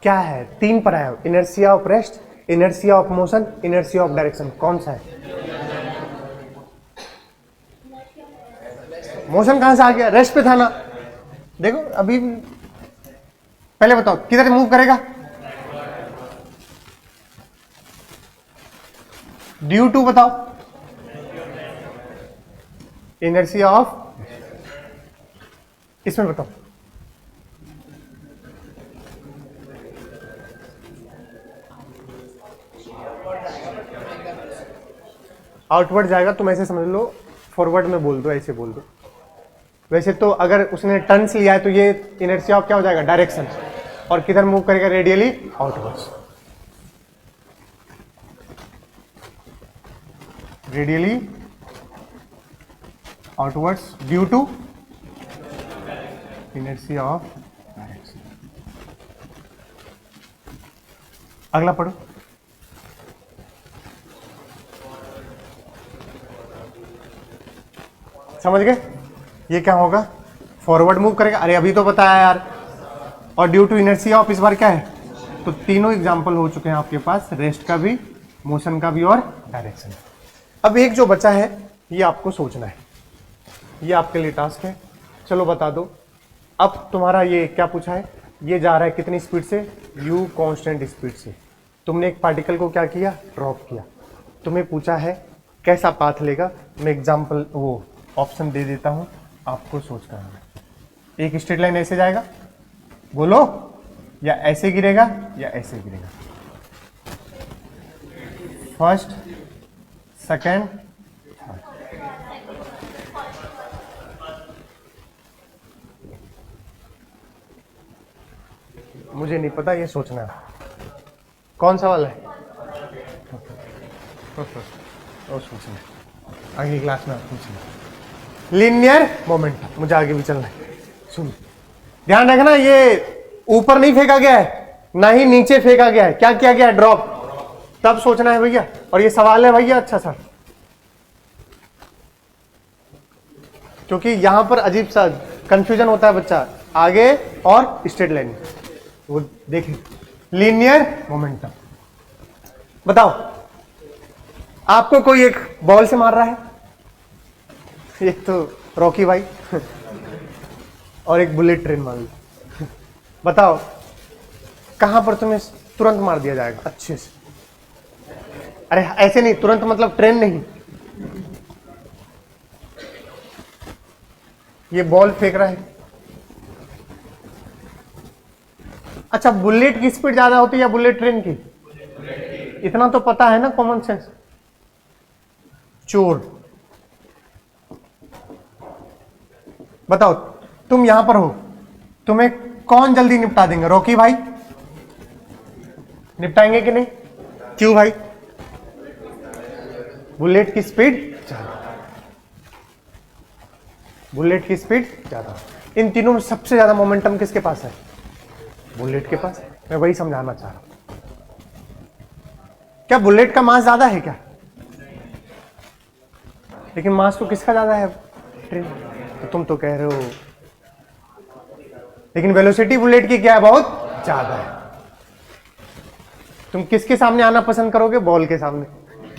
क्या है? 3 पर आया, inertia of rest, inertia of motion, inertia of direction. कौन सा है? मोशन कहां से आ गया, रेस्ट पे था ना। देखो अभी पहले बताओ किधर मूव करेगा, ड्यू टू बताओ इनर्शिया ऑफ, इसमें बताओ आउटवर्ड जाएगा, तुम ऐसे समझ लो, फॉरवर्ड में बोल दो, ऐसे बोल दो। वैसे तो अगर उसने टर्न्स लिया है तो ये इनर्शिया ऑफ क्या हो जाएगा, डायरेक्शन, और किधर मूव करेगा, radially outwards, radially outwards due to inertia of direction. अगला पढ़ो। समझ गए, ये क्या होगा, फॉरवर्ड मूव करेगा, अरे अभी तो बताया यार, और ड्यू टू इनर्शिया ऑफ इस बार क्या है, तो तीनों एग्जांपल हो चुके हैं आपके पास, रेस्ट का भी, मोशन का भी और डायरेक्शन। अब एक जो बचा है ये आपको सोचना है, ये आपके लिए टास्क है। चलो बता दो, अब तुम्हारा ये क्या पूछा है, ये जा रहा है कितनी स्पीड से, u कांस्टेंट स्पीड से। तुमने एक पार्टिकल को क्या किया, ड्रॉप किया। तुम्हें पूछा है कैसा पाथ लेगा, मैं एग्जांपल वो ऑप्शन दे देता हूं, आपको सोचना है। एक स्ट्रेट लाइन ऐसे जाएगा, बोलो, या ऐसे गिरेगा या ऐसे गिरेगा, फर्स्ट सेकेंड थर्ड। मुझे नहीं पता, ये सोचना है कौन सा वाला है। और सोचना आगे क्लास में पूछना, लीनियर मोमेंटम, मुझे आगे भी चलना है। सुन ध्यान रखना, ये ऊपर नहीं फेंका गया है, ना ही नीचे फेंका गया है, क्या किया गया है, ड्रॉप, तब सोचना है भैया। और ये सवाल है भैया अच्छा सा, क्योंकि यहां पर अजीब सा कंफ्यूजन होता है बच्चा, आगे और स्ट्रेट लाइन, वो देखें, लीनियर मोमेंटम। बताओ, आपको कोई एक बॉल से मार रहा है, एक तो रॉकी भाई और एक बुलेट ट्रेन मान लो, बताओ कहां पर तुम्हें तुरंत मार दिया जाएगा अच्छे से। अरे ऐसे नहीं, तुरंत मतलब ट्रेन नहीं, ये बॉल फेंक रहा है। अच्छा, बुलेट की स्पीड ज्यादा होती है या बुलेट ट्रेन की, इतना तो पता है ना, कॉमन सेंस। चोर, बताओ तुम यहां पर हो, तुम्हें कौन जल्दी निपटा देंगे, रॉकी भाई निपटाएंगे कि नहीं, क्यों भाई, बुलेट की स्पीड ज्यादा, बुलेट की स्पीड ज्यादा। इन तीनों में सबसे ज्यादा मोमेंटम किसके पास है, बुलेट के पास। मैं वही समझाना चाह रहा हूं, क्या बुलेट का मास ज्यादा है क्या, लेकिन मास तो किसका ज्यादा है, ट्रेन। तो तुम तो कह रहे हो, लेकिन वेलोसिटी बुलेट की क्या है, बहुत ज्यादा है। तुम किसके सामने आना पसंद करोगे, बॉल के सामने,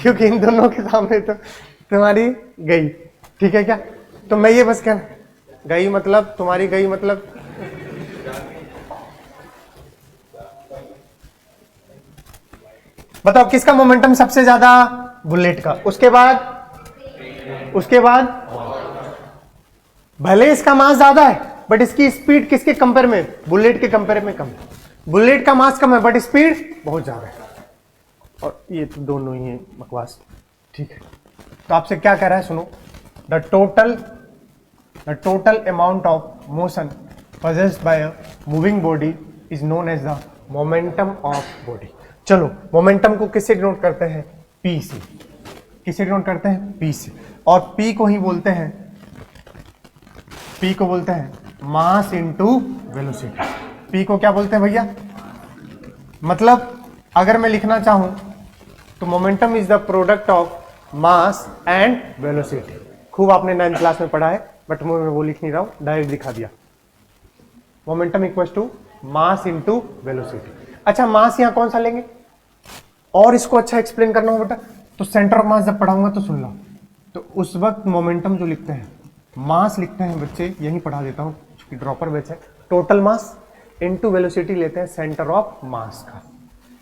क्योंकि इन दोनों के सामने तो तुम्हारी गई, ठीक है क्या। तो मैं ये बस कहना, गई मतलब तुम्हारी गई मतलब, बताओ किसका मोमेंटम सबसे ज्यादा, बुलेट का। उसके बाद भले इसका मास ज्यादा है बट इसकी स्पीड किसके कंपेयर में, बुलेट के कंपेयर में कम है। बुलेट का मास कम है बट स्पीड बहुत ज्यादा है, और ये तो दोनों ही है बकवास, ठीक है। तो आपसे क्या कह रहा है, सुनो, the total amount of motion possessed by a moving body is known as the momentum of body। चलो, मोमेंटम को किससे डिनोट करते हैं, P से। किससे डिनोट करते हैं, P से। और P को ही बोलते हैं, P को बोलते हैं मास इनटू वेलोसिटी। P को क्या बोलते हैं भैया, मतलब अगर मैं लिखना चाहूं तो momentum is the product of mass and velocity. खूब आपने 9th क्लास में पढ़ा है, बट मैं वो लिख नहीं रहा हूं, डायरेक्ट दिखा दिया। Momentum equals to mass into velocity. अच्छा, मास यहां कौन सा लेंगे, और इसको अच्छा एक्सप्लेन करना हो बेटा तो सेंटर ऑफ मास जब पढ़ाऊंगा तो सुन लो। तो उस वक्त मोमेंटम जो लिखते हैं मास लिखते हैं बच्चे, यही पढ़ा देता हूँ क्योंकि ड्रॉपर बैच है। टोटल मास इनटू वेलोसिटी लेते हैं सेंटर ऑफ मास का,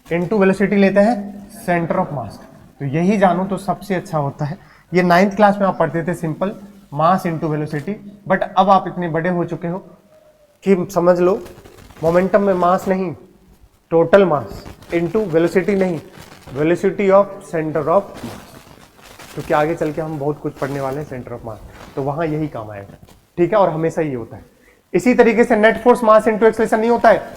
इनटू वेलोसिटी लेते हैं सेंटर ऑफ मास का। तो यही जानो तो सबसे अच्छा होता है। ये 9th क्लास में आप पढ़ते थे simple mass into velocity, but अब आप इतने बड़े हो चुके हो कि समझ लो मोमेंटम में मास नहीं, टोटल मास इनटू वेलोसिटी नहीं, velocity of centre of mass, क्योंकि आगे चल के हम बहुत कुछ पढ़ने वाले हैं सेंटर ऑफ मास, तो वहां यही काम आएगा। ठीक है, और हमेशा ये होता है। इसी तरीके से net force mass into acceleration नहीं होता है,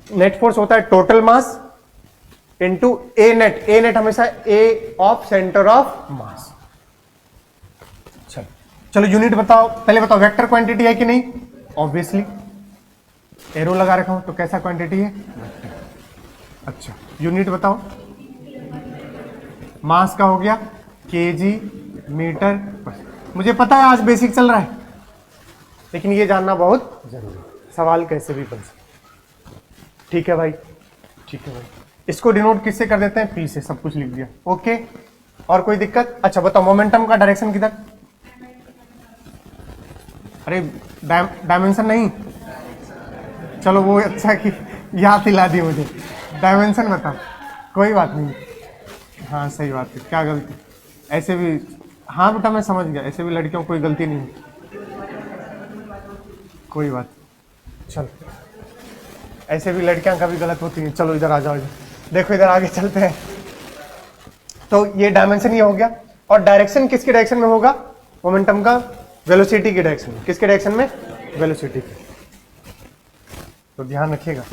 नेट फोर्स होता है टोटल मास इनटू ए नेट, ए नेट हमेशा ए ऑफ सेंटर ऑफ मास। चलो चलो यूनिट बताओ, पहले बताओ वेक्टर क्वांटिटी है कि नहीं, ऑब्वियसली एरो लगा रखा हूं तो कैसा क्वांटिटी है, वेक्टर। अच्छा यूनिट बताओ, मास का हो गया केजी मीटर पर। मुझे पता है आज बेसिक चल रहा है, लेकिन ये जानना बहुत जरूरी है, सवाल कैसे भी बन सकता। ठीक है भाई, ठीक है भाई। इसको डिनोट किससे कर देते हैं, पी से, सब कुछ लिख दिया। ओके, और कोई दिक्कत। अच्छा बताओ मोमेंटम का डायरेक्शन किधर, अरे डायमेंशन नहीं, चलो वो अच्छा कि याद दिला दी मुझे, डायमेंशन बताओ। कोई बात नहीं, हाँ सही बात है, क्या गलती, ऐसे भी, हाँ बेटा मैं समझ गया, ऐसे भी लड़कियों को कोई गलती नहीं है, कोई बात। चलो ऐसे भी लड़कियां कभी गलत होती हैं। चलो इधर आ जाओ, इधर देखो, इधर आगे चलते हैं। तो ये डायमेंशन ये हो गया, और डायरेक्शन किसके डायरेक्शन में होगा, मोमेंटम का वेलोसिटी के डायरेक्शन में। किसके डायरेक्शन में, वेलोसिटी के। तो ध्यान रखिएगा।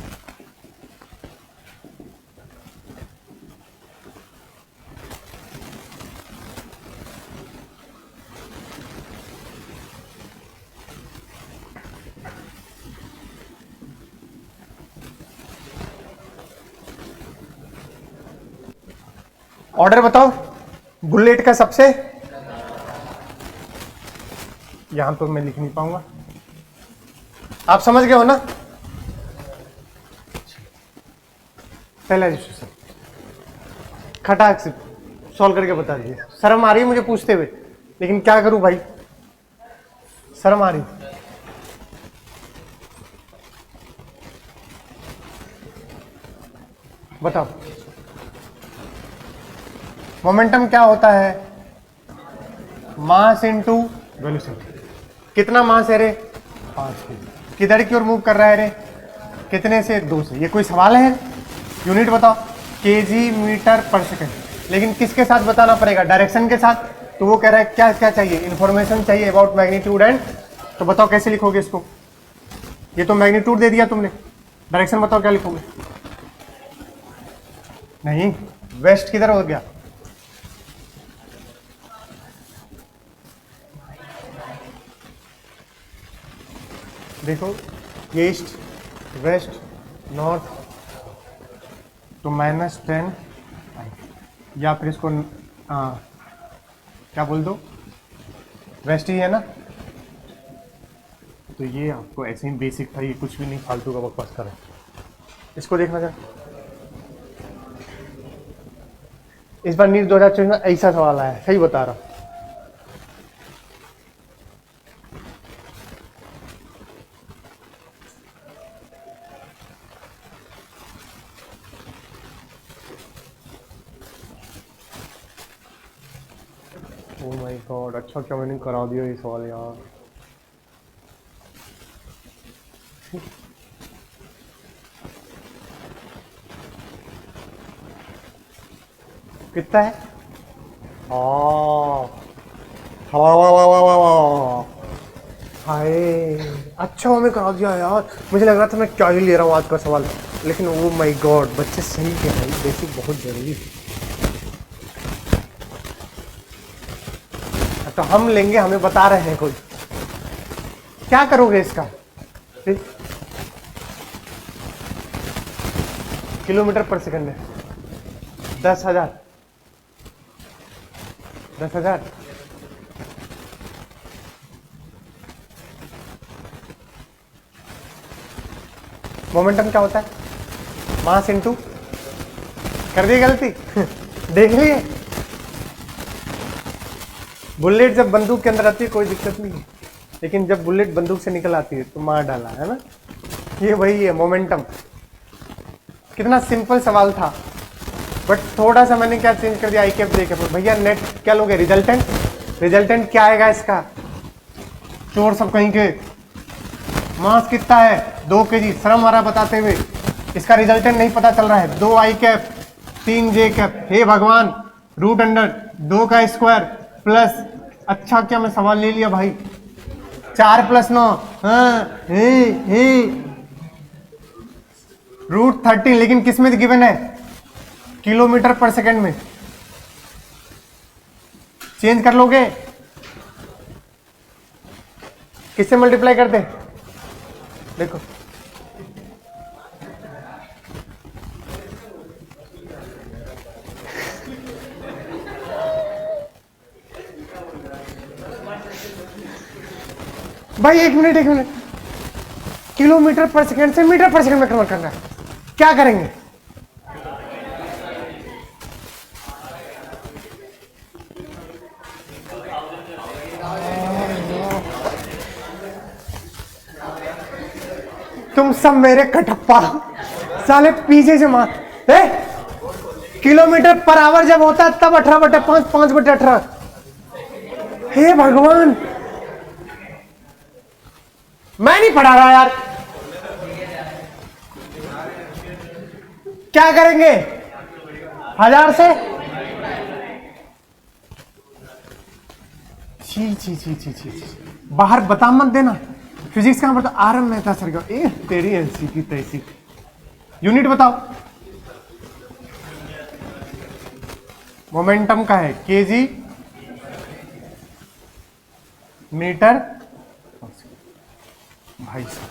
ऑर्डर बताओ बुलेट का सबसे, यहां तो मैं लिख नहीं पाऊंगा, आप समझ गए हो ना। पहला क्वेश्चन खटाक से सॉल्व करके बता दीजिए। शर्म आ रही है मुझे पूछते हुए, लेकिन क्या करूं भाई, शर्म आ रही। बताओ मोमेंटम क्या होता है, मास इनटू वेलोसिटी। कितना मास है रे, 5 केजी। किधर की ओर मूव कर रहा है रे, कितने से, 2 से। ये कोई सवाल है, यूनिट बताओ, केजी मीटर पर सेकंड। लेकिन किसके साथ बताना पड़ेगा, डायरेक्शन के साथ। तो वो कह रहा है क्या क्या चाहिए, इन्फॉर्मेशन चाहिए अबाउट मैग्नीट्यूड एंड। तो बताओ कैसे लिखोगे इसको, ये तो मैग्नीट्यूड दे दिया तुमने, डायरेक्शन बताओ क्या लिखोगे। नहीं, वेस्ट किधर हो गया, देखो ईस्ट वेस्ट नॉर्थ, तो -10, या फिर इसको क्या बोल दो, वेस्ट ही है ना। तो ये आपको ऐसे ही बेसिक था, ये कुछ भी नहीं फालतू का बकवास कर रहा है। इसको देखना जरा, इस बार नीट 2024 में ऐसा सवाल आया है, सही बता रहा हूँ। ओह माय गॉड, अच्छा क्या मैंने करा दिया ये सवाल यार। कितना है, हाय अच्छा हमें करा दिया यार। मुझे लग रहा था मैं क्या ही ले रहा हूँ आज का सवाल, लेकिन ओ माय गॉड बच्चे सही है भाई, बेसिक बहुत जरूरी है। तो हम लेंगे, हमें बता रहे हैं कोई, क्या करोगे इसका, किलोमीटर पर सेकंड है, 10,000, 10,000। मोमेंटम क्या होता है, मास इनटू, कर दी गलती देख लिए, बुलेट जब बंदूक के अंदर आती है कोई दिक्कत नहीं है, लेकिन जब बुलेट बंदूक से निकल आती है तो मार डाला, है ना। ये वही है मोमेंटम। कितना सिंपल सवाल था, बट थोड़ा सा मैंने क्या चेंज कर दिया, आई कैप दे के। भैया नेट क्या लोगे, रिजल्टेंट। रिजल्टेंट क्या आएगा इसका, चोर सब कहीं के। मास कितना है, 2 kg। शर्म आ रहा बताते हुए, इसका रिजल्टेंट नहीं पता चल रहा है। 2 आई कैप 3 जे कैप, हे भगवान। रूट अंडर 2 का स्क्वायर प्लस, अच्छा क्या मैं सवाल ले लिया भाई, 4 + 9, हाँ रूट 13, लेकिन किस में गिवन है, किलोमीटर पर सेकंड में। चेंज कर लोगे, किससे मल्टीप्लाई करते, देखो भाई, एक मिनट, किलोमीटर पर सेकंड से मीटर पर सेकंड में कन्वर्ट करना है, क्या करेंगे। तुम सब मेरे कटप्पा साले पीछे से मार। किलोमीटर पर आवर जब होता है तब 18/5, 5/18। हे भगवान, मैं नहीं पढ़ा रहा यार। क्या करेंगे, 1000 से। छी, बाहर बता मत देना। फिजिक्स कहां पढ़ता, आरएम मेहता सर का। तेरी ऐसी की तैसी। यूनिट बताओ, मोमेंटम का है केजी मीटर। भाई साहब,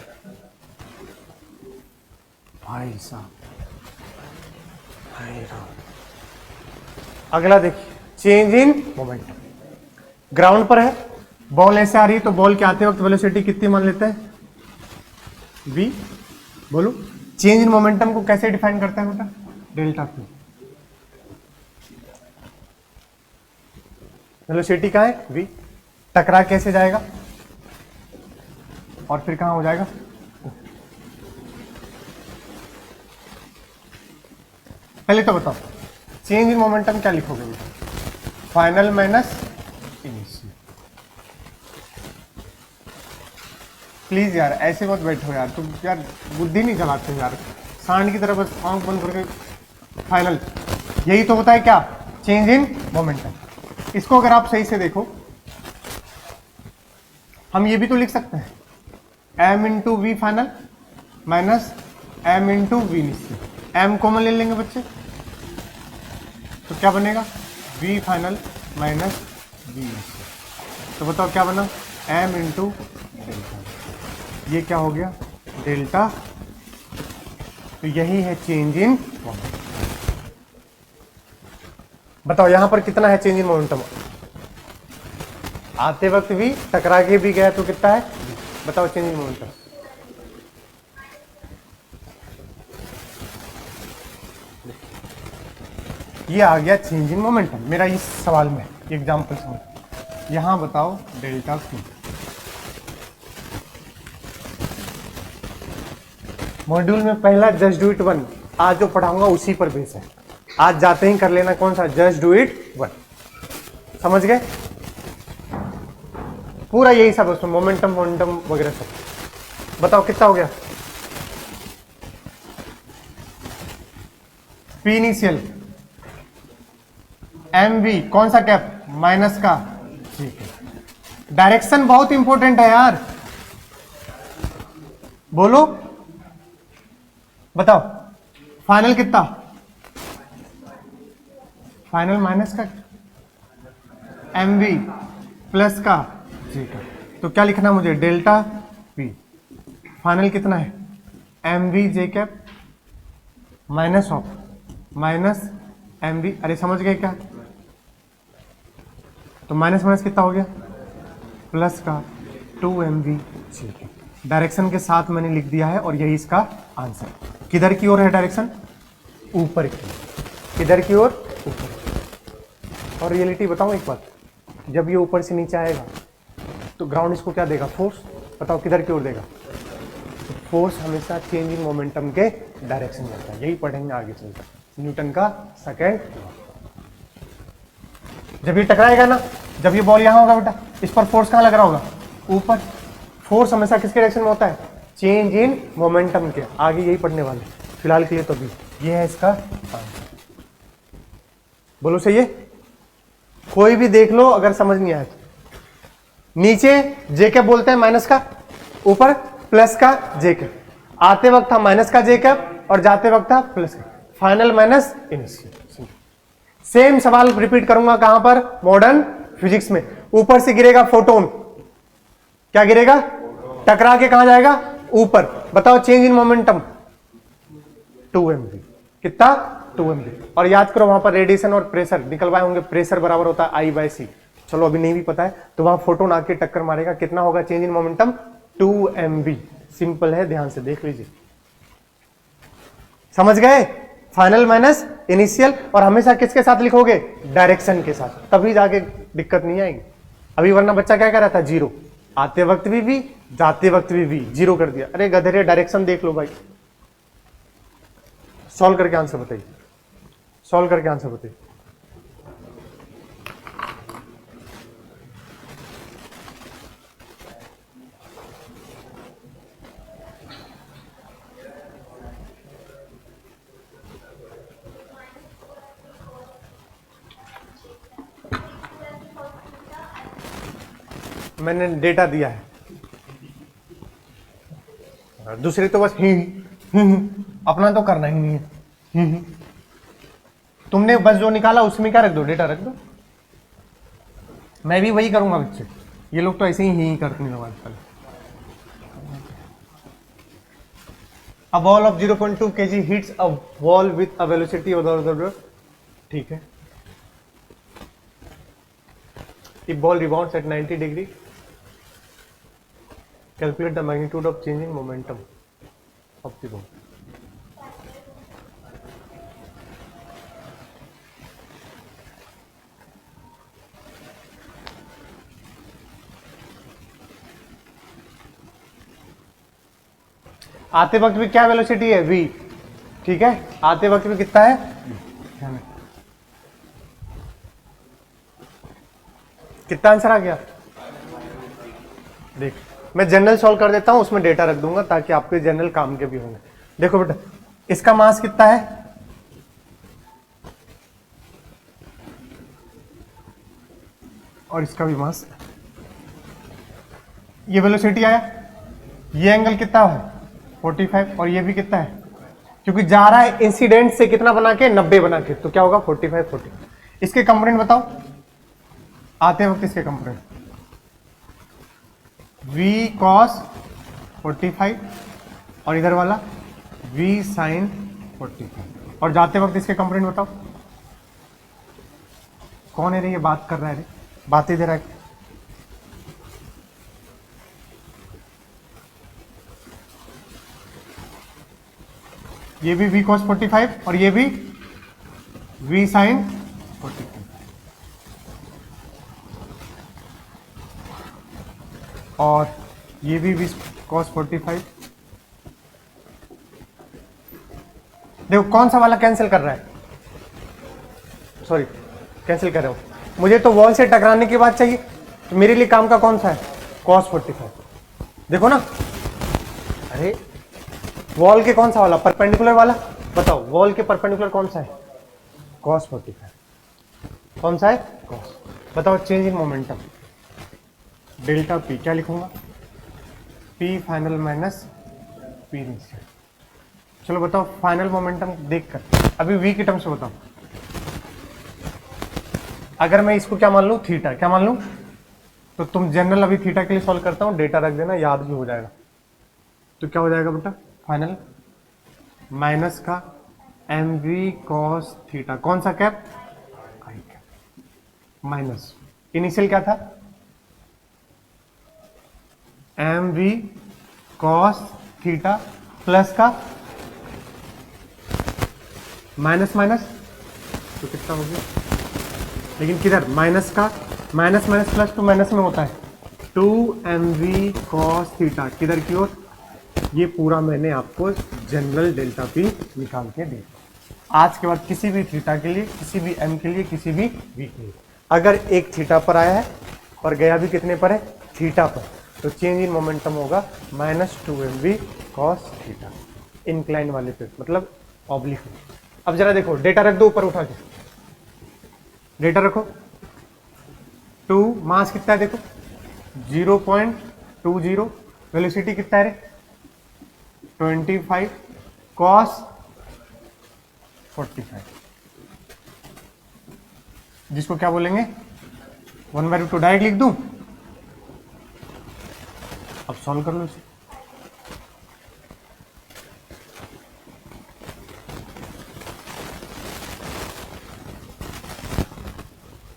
अगला देखिए, चेंज इन मोमेंटम। ग्राउंड पर है, बॉल ऐसे आ रही है, तो बॉल के आते वक्त वेलोसिटी कितनी मान लेते हैं, v। बोलो, चेंज इन मोमेंटम को कैसे डिफाइन करते हैं बेटा, डेल्टा p। वेलोसिटी का है v, टकरा कैसे जाएगा और फिर कहां हो जाएगा। पहले तो बताओ, चेंज इन मोमेंटम क्या लिखोगे बेटा, फाइनल माइनस इनिशियल। प्लीज यार ऐसे मत बैठो यार, तुम यार बुद्धि नहीं चलाते यार, सांड की तरह बस आंख बंद करके फाइनल। यही तो होता है क्या, चेंज इन मोमेंटम। इसको अगर आप सही से देखो, हम ये भी तो लिख सकते हैं, m into V final minus m into V initial. m common ले लेंगे बच्चे, तो क्या बनेगा, v final minus v initial. तो बताओ क्या बना, m इंटू डेल्टा। ये क्या हो गया, डेल्टा। तो यही है चेंज इन मोमेंटम। बताओ यहां पर कितना है चेंज इन मोमेंटम, आते वक्त भी टकरा के भी गया तो कितना है, बताओ चेंज इन मोमेंटम। ये आ गया चेंज इन मोमेंटम मेरा इस सवाल में, एग्जांपल समझ। यहां बताओ डेल्टा p। मॉड्यूल में पहला जस्ट डू इट 1, आज जो पढ़ाऊंगा उसी पर बेस है। आज जाते ही कर लेना कौन सा, जस्ट डू इट 1। समझ गए, पूरा यही सब उसमें मोमेंटम वगैरह सब। बताओ कितना हो गया, पी इनिशियल एम वी, कौन सा कैप, माइनस का, ठीक है। डायरेक्शन बहुत इंपॉर्टेंट है यार, बोलो बताओ। फाइनल कितना, फाइनल माइनस का एम वी प्लस का, ठीक है। तो क्या लिखना मुझे, डेल्टा पी। फाइनल कितना है, M V J cap minus of minus M V. अरे समझ गए क्या, तो माइनस माइनस कितना हो गया, प्लस का 2mv। ठीक है, डायरेक्शन के साथ मैंने लिख दिया है और यही इसका आंसर। किधर की ओर है डायरेक्शन, ऊपर की। किधर की ओर, ऊपर। और रियलिटी बताऊं एक बात, जब ये ऊपर से नीचे आएगा तो ग्राउंड इसको क्या देगा, फोर्स। बताओ किधर की ओर देगा, तो फोर्स हमेशा चेंज इन मोमेंटम के डायरेक्शन में होता है। यही पढ़ेंगे आगे चलकर, न्यूटन का सेकंड लॉ। जब ये टकराएगा ना, जब ये बॉल यहां होगा बेटा, इस पर फोर्स कहां लग रहा होगा, ऊपर। फोर्स हमेशा किसके डायरेक्शन में होता है, चेंज इन मोमेंटम के। आगे यही पढ़ने वाले, फिलहाल के लिए तो भी ये है इसका आंसर। बोलो सही है। कोई भी देख लो अगर समझ नहीं आया तो। नीचे जे कैप बोलते हैं माइनस का, ऊपर प्लस का जे कैप। आते वक्त था माइनस का जे कैप और जाते वक्त था प्लस का। Final minus initial. सेम सवाल रिपीट करूंगा कहां पर, मॉडर्न फिजिक्स में। ऊपर से गिरेगा फोटोन, क्या गिरेगा, टकरा के कहां जाएगा, ऊपर। बताओ चेंज इन मोमेंटम 2mv, कितना, 2mv। और याद करो वहां पर रेडिएशन और प्रेशर निकलवाए होंगे, प्रेशर बराबर होता है I/c। चलो अभी नहीं भी पता है तो वहां फोटोन आके टक्कर मारेगा, कितना होगा change in momentum, 2mv। Simple है, ध्यान से देख लीजिए। समझ गए, फाइनल माइनस इनिशियल। और हमेशा किसके साथ लिखोगे, डायरेक्शन के साथ, तभी जाके दिक्कत नहीं आएगी। अभी वरना बच्चा क्या कह रहा था, जीरो। आते वक्त भी v, जाते वक्त भी v, जीरो कर दिया। अरे गधेरे, डायरेक्शन देख लो भाई। सॉल्व करके आंसर बताइए, सॉल्व करके आंसर बताइए। मैंने डेटा दिया है, दूसरे तो बस ही अपना तो करना ही नहीं है। तुमने बस जो निकाला उसमें क्या रख दो, डेटा रख दो। मैं भी वही करूंगा बच्चे, ये लोग तो ऐसे ही करते हैं आजकल। A ball of 0.2 kg hits a wall with a velocity of, ठीक है। If ball rebounds at 90 degree, calculate the magnitude of change in momentum of the ball. आते वक्त भी क्या वेलोसिटी है, v, ठीक है। आते वक्त भी कितना है, कितना आंसर आ गया। देख मैं जनरल सॉल्व कर देता हूं, उसमें डेटा रख दूंगा ताकि आपके जनरल काम के भी होंगे। देखो बेटा, इसका मास कितना है, और इसका भी मास। ये वेलोसिटी आया, ये एंगल कितना है 45, और ये भी कितना है, क्योंकि जा रहा है इंसिडेंट से कितना बना के, 90 बना के, तो क्या होगा 45 40। इसके कंपोनेंट बताओ, आते वक्त इसके कंपोनेंट, v cos 45 और इधर वाला v sin 45। और जाते वक्त इसके कंपोनेंट बताओ। कौन है रे ये बात कर रहा है रे, बात ही दे रहा है। ये भी v cos 45 और ये भी v sin 45। और ये भी v cos 45। देखो कौन सा वाला कैंसिल कर रहा है, सॉरी कैंसिल कर रहा हूं। मुझे तो वॉल से टकराने की बात चाहिए, तो मेरे लिए काम का कौन सा है, cos 45। देखो ना, अरे वॉल के कौन सा वाला, परपेंडिकुलर वाला। बताओ वॉल के परपेंडिकुलर कौन सा है, cos 45। कौन सा है, cos। बताओ change in momentum, delta P, क्या लिखूंगा, P final minus P initial. चलो बताओ फाइनल मोमेंटम देखकर, अभी वी की टर्म से बताओ। अगर मैं इसको क्या मान लूं, थीटा, क्या मान लूं, तो तुम जनरल अभी थीटा के लिए सॉल्व करता हूं, डेटा रख देना, याद भी हो जाएगा। तो क्या हो जाएगा बेटा, फाइनल माइनस का एम वी कॉस थीटा, कौन सा cap, I cap, minus initial क्या था, M V cos theta plus का माइनस माइनस, तो कितना हो गया, लेकिन किधर, माइनस का minus minus plus to minus में होता है 2mv cos थीटा, किधर की ओर, ये पूरा मैंने आपको जनरल डेल्टा पी निकाल के दिया। आज के बाद किसी भी थीटा के लिए, किसी भी m के लिए, किसी भी v के लिए, अगर एक थीटा पर आया है और गया भी कितने पर है, थीटा पर, तो चेंज इन मोमेंटम होगा -2mv cos थीटा, इंक्लाइन वाले पे, मतलब ऑब्लिक में। अब जरा देखो, डेटा रख दो ऊपर उठा के, डेटा रखो। 2 मास कितना है देखो 0.20, वेलोसिटी कितना है रे 25 cos 45, जिसको क्या बोलेंगे 1/2। डायरेक्ट लिख दूं, अब सॉल्व कर लो इसे।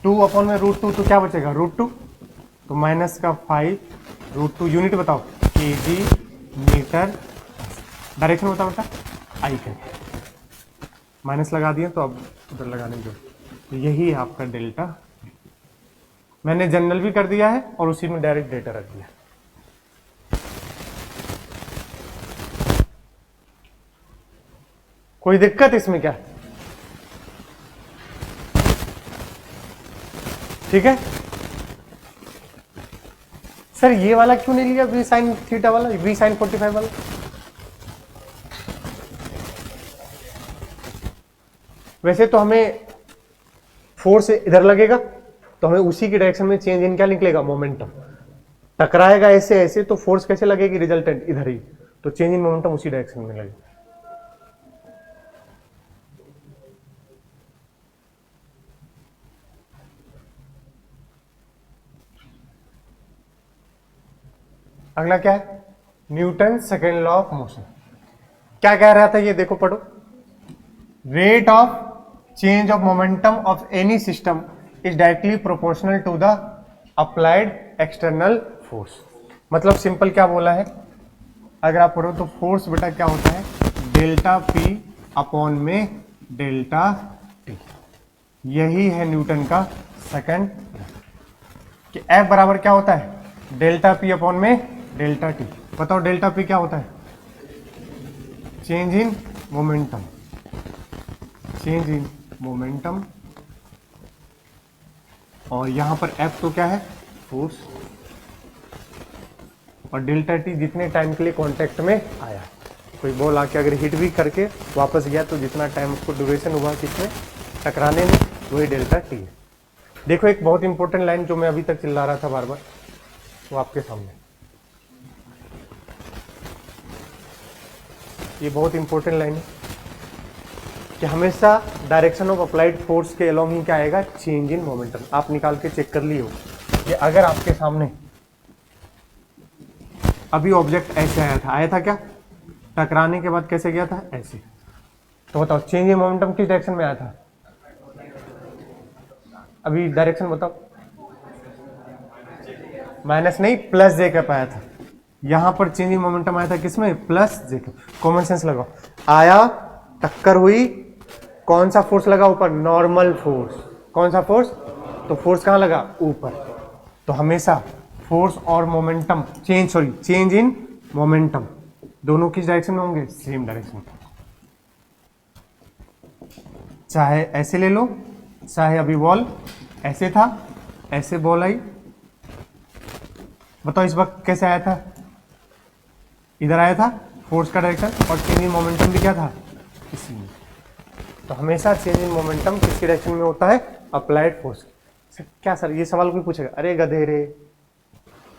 टू अपॉन में √2, तो क्या बचेगा √2, तो माइनस का 5 √2, यूनिट बताओ केजी मीटर, डायरेक्शन बताओ बेटा आई का, माइनस लगा दिया तो अब उधर लगाने दो, तो यही है आपका डेल्टा। मैंने जनरल भी कर दिया है और उसी में डायरेक्ट डेटा रख दिया। कोई दिक्कत इसमें क्या, ठीक है सर, ये वाला क्यों नहीं लिया v sin थीटा वाला, v sin 45 वाला? वैसे तो हमें फोर्स इधर लगेगा तो हमें उसी की डायरेक्शन में चेंज इन क्या निकलेगा, मोमेंटम। टकराएगा ऐसे ऐसे तो फोर्स कैसे लगेगी, रिजल्टेंट इधर ही, तो चेंज इन मोमेंटम उसी डायरेक्शन में लगेगा। अगला क्या है, Newton second law of motion. क्या कह रहा था ये देखो पढ़ो, rate of change of momentum of any system is directly proportional to the applied external force. मतलब सिंपल क्या बोला है, अगर आप पढ़ो तो फोर्स बेटा क्या होता है, डेल्टा पी अपॉन में डेल्टा टी। यही है न्यूटन का सेकंड कि F बराबर क्या होता है, डेल्टा पी अपॉन में डेल्टा टी। बताओ डेल्टा पी क्या होता है, change in momentum, change in momentum, और यहां पर F तो क्या है, फोर्स, और डेल्टा टी जितने टाइम के लिए कांटेक्ट में आया। कोई बॉल आके अगर हिट भी करके वापस गया तो जितना टाइम उसको ड्यूरेशन हुआ किसमें, टकराने में, वही डेल्टा टी है। देखो एक बहुत इंपॉर्टेंट लाइन जो मैं अभी तक चिल्ला रहा था बार बार, वो आपके सामने, ये बहुत इंपॉर्टेंट लाइन है कि हमेशा डायरेक्शन ऑफ अप्लाइड फोर्स के अलोंग ही क्या आएगा, चेंज इन मोमेंटम। आप निकाल के चेक कर लिए हो कि अगर आपके सामने अभी ऑब्जेक्ट ऐसे आया था क्या, टकराने के बाद कैसे गया था, ऐसे, तो बताओ चेंज इन मोमेंटम किस डायरेक्शन में आया था, अभी डायरेक्शन बताओ, माइनस नहीं प्लस जे कप आया था। यहां पर चेंज इन मोमेंटम आया था किसमें, प्लस जे कप। कॉमन सेंस लगाओ, आया, टक्कर हुई, कौन सा फोर्स लगा ऊपर, नॉर्मल फोर्स। कौन सा फोर्स, तो फोर्स कहां लगा, ऊपर। तो हमेशा फोर्स और मोमेंटम चेंज इन मोमेंटम दोनों किस डायरेक्शन में होंगे, सेम डायरेक्शन। चाहे ऐसे ले लो, चाहे अभी बॉल ऐसे था, ऐसे बॉल आई, बताओ इस वक्त कैसे आया था, इधर आया था, फोर्स का डायरेक्शन, और चेंज इन मोमेंटम भी क्या था, इसी में। तो हमेशा चेंज इन मोमेंटम किसके डायरेक्शन में होता है, अप्लाइड फोर्स। क्या सर ये सवाल कोई पूछेगा, अरे गधेरे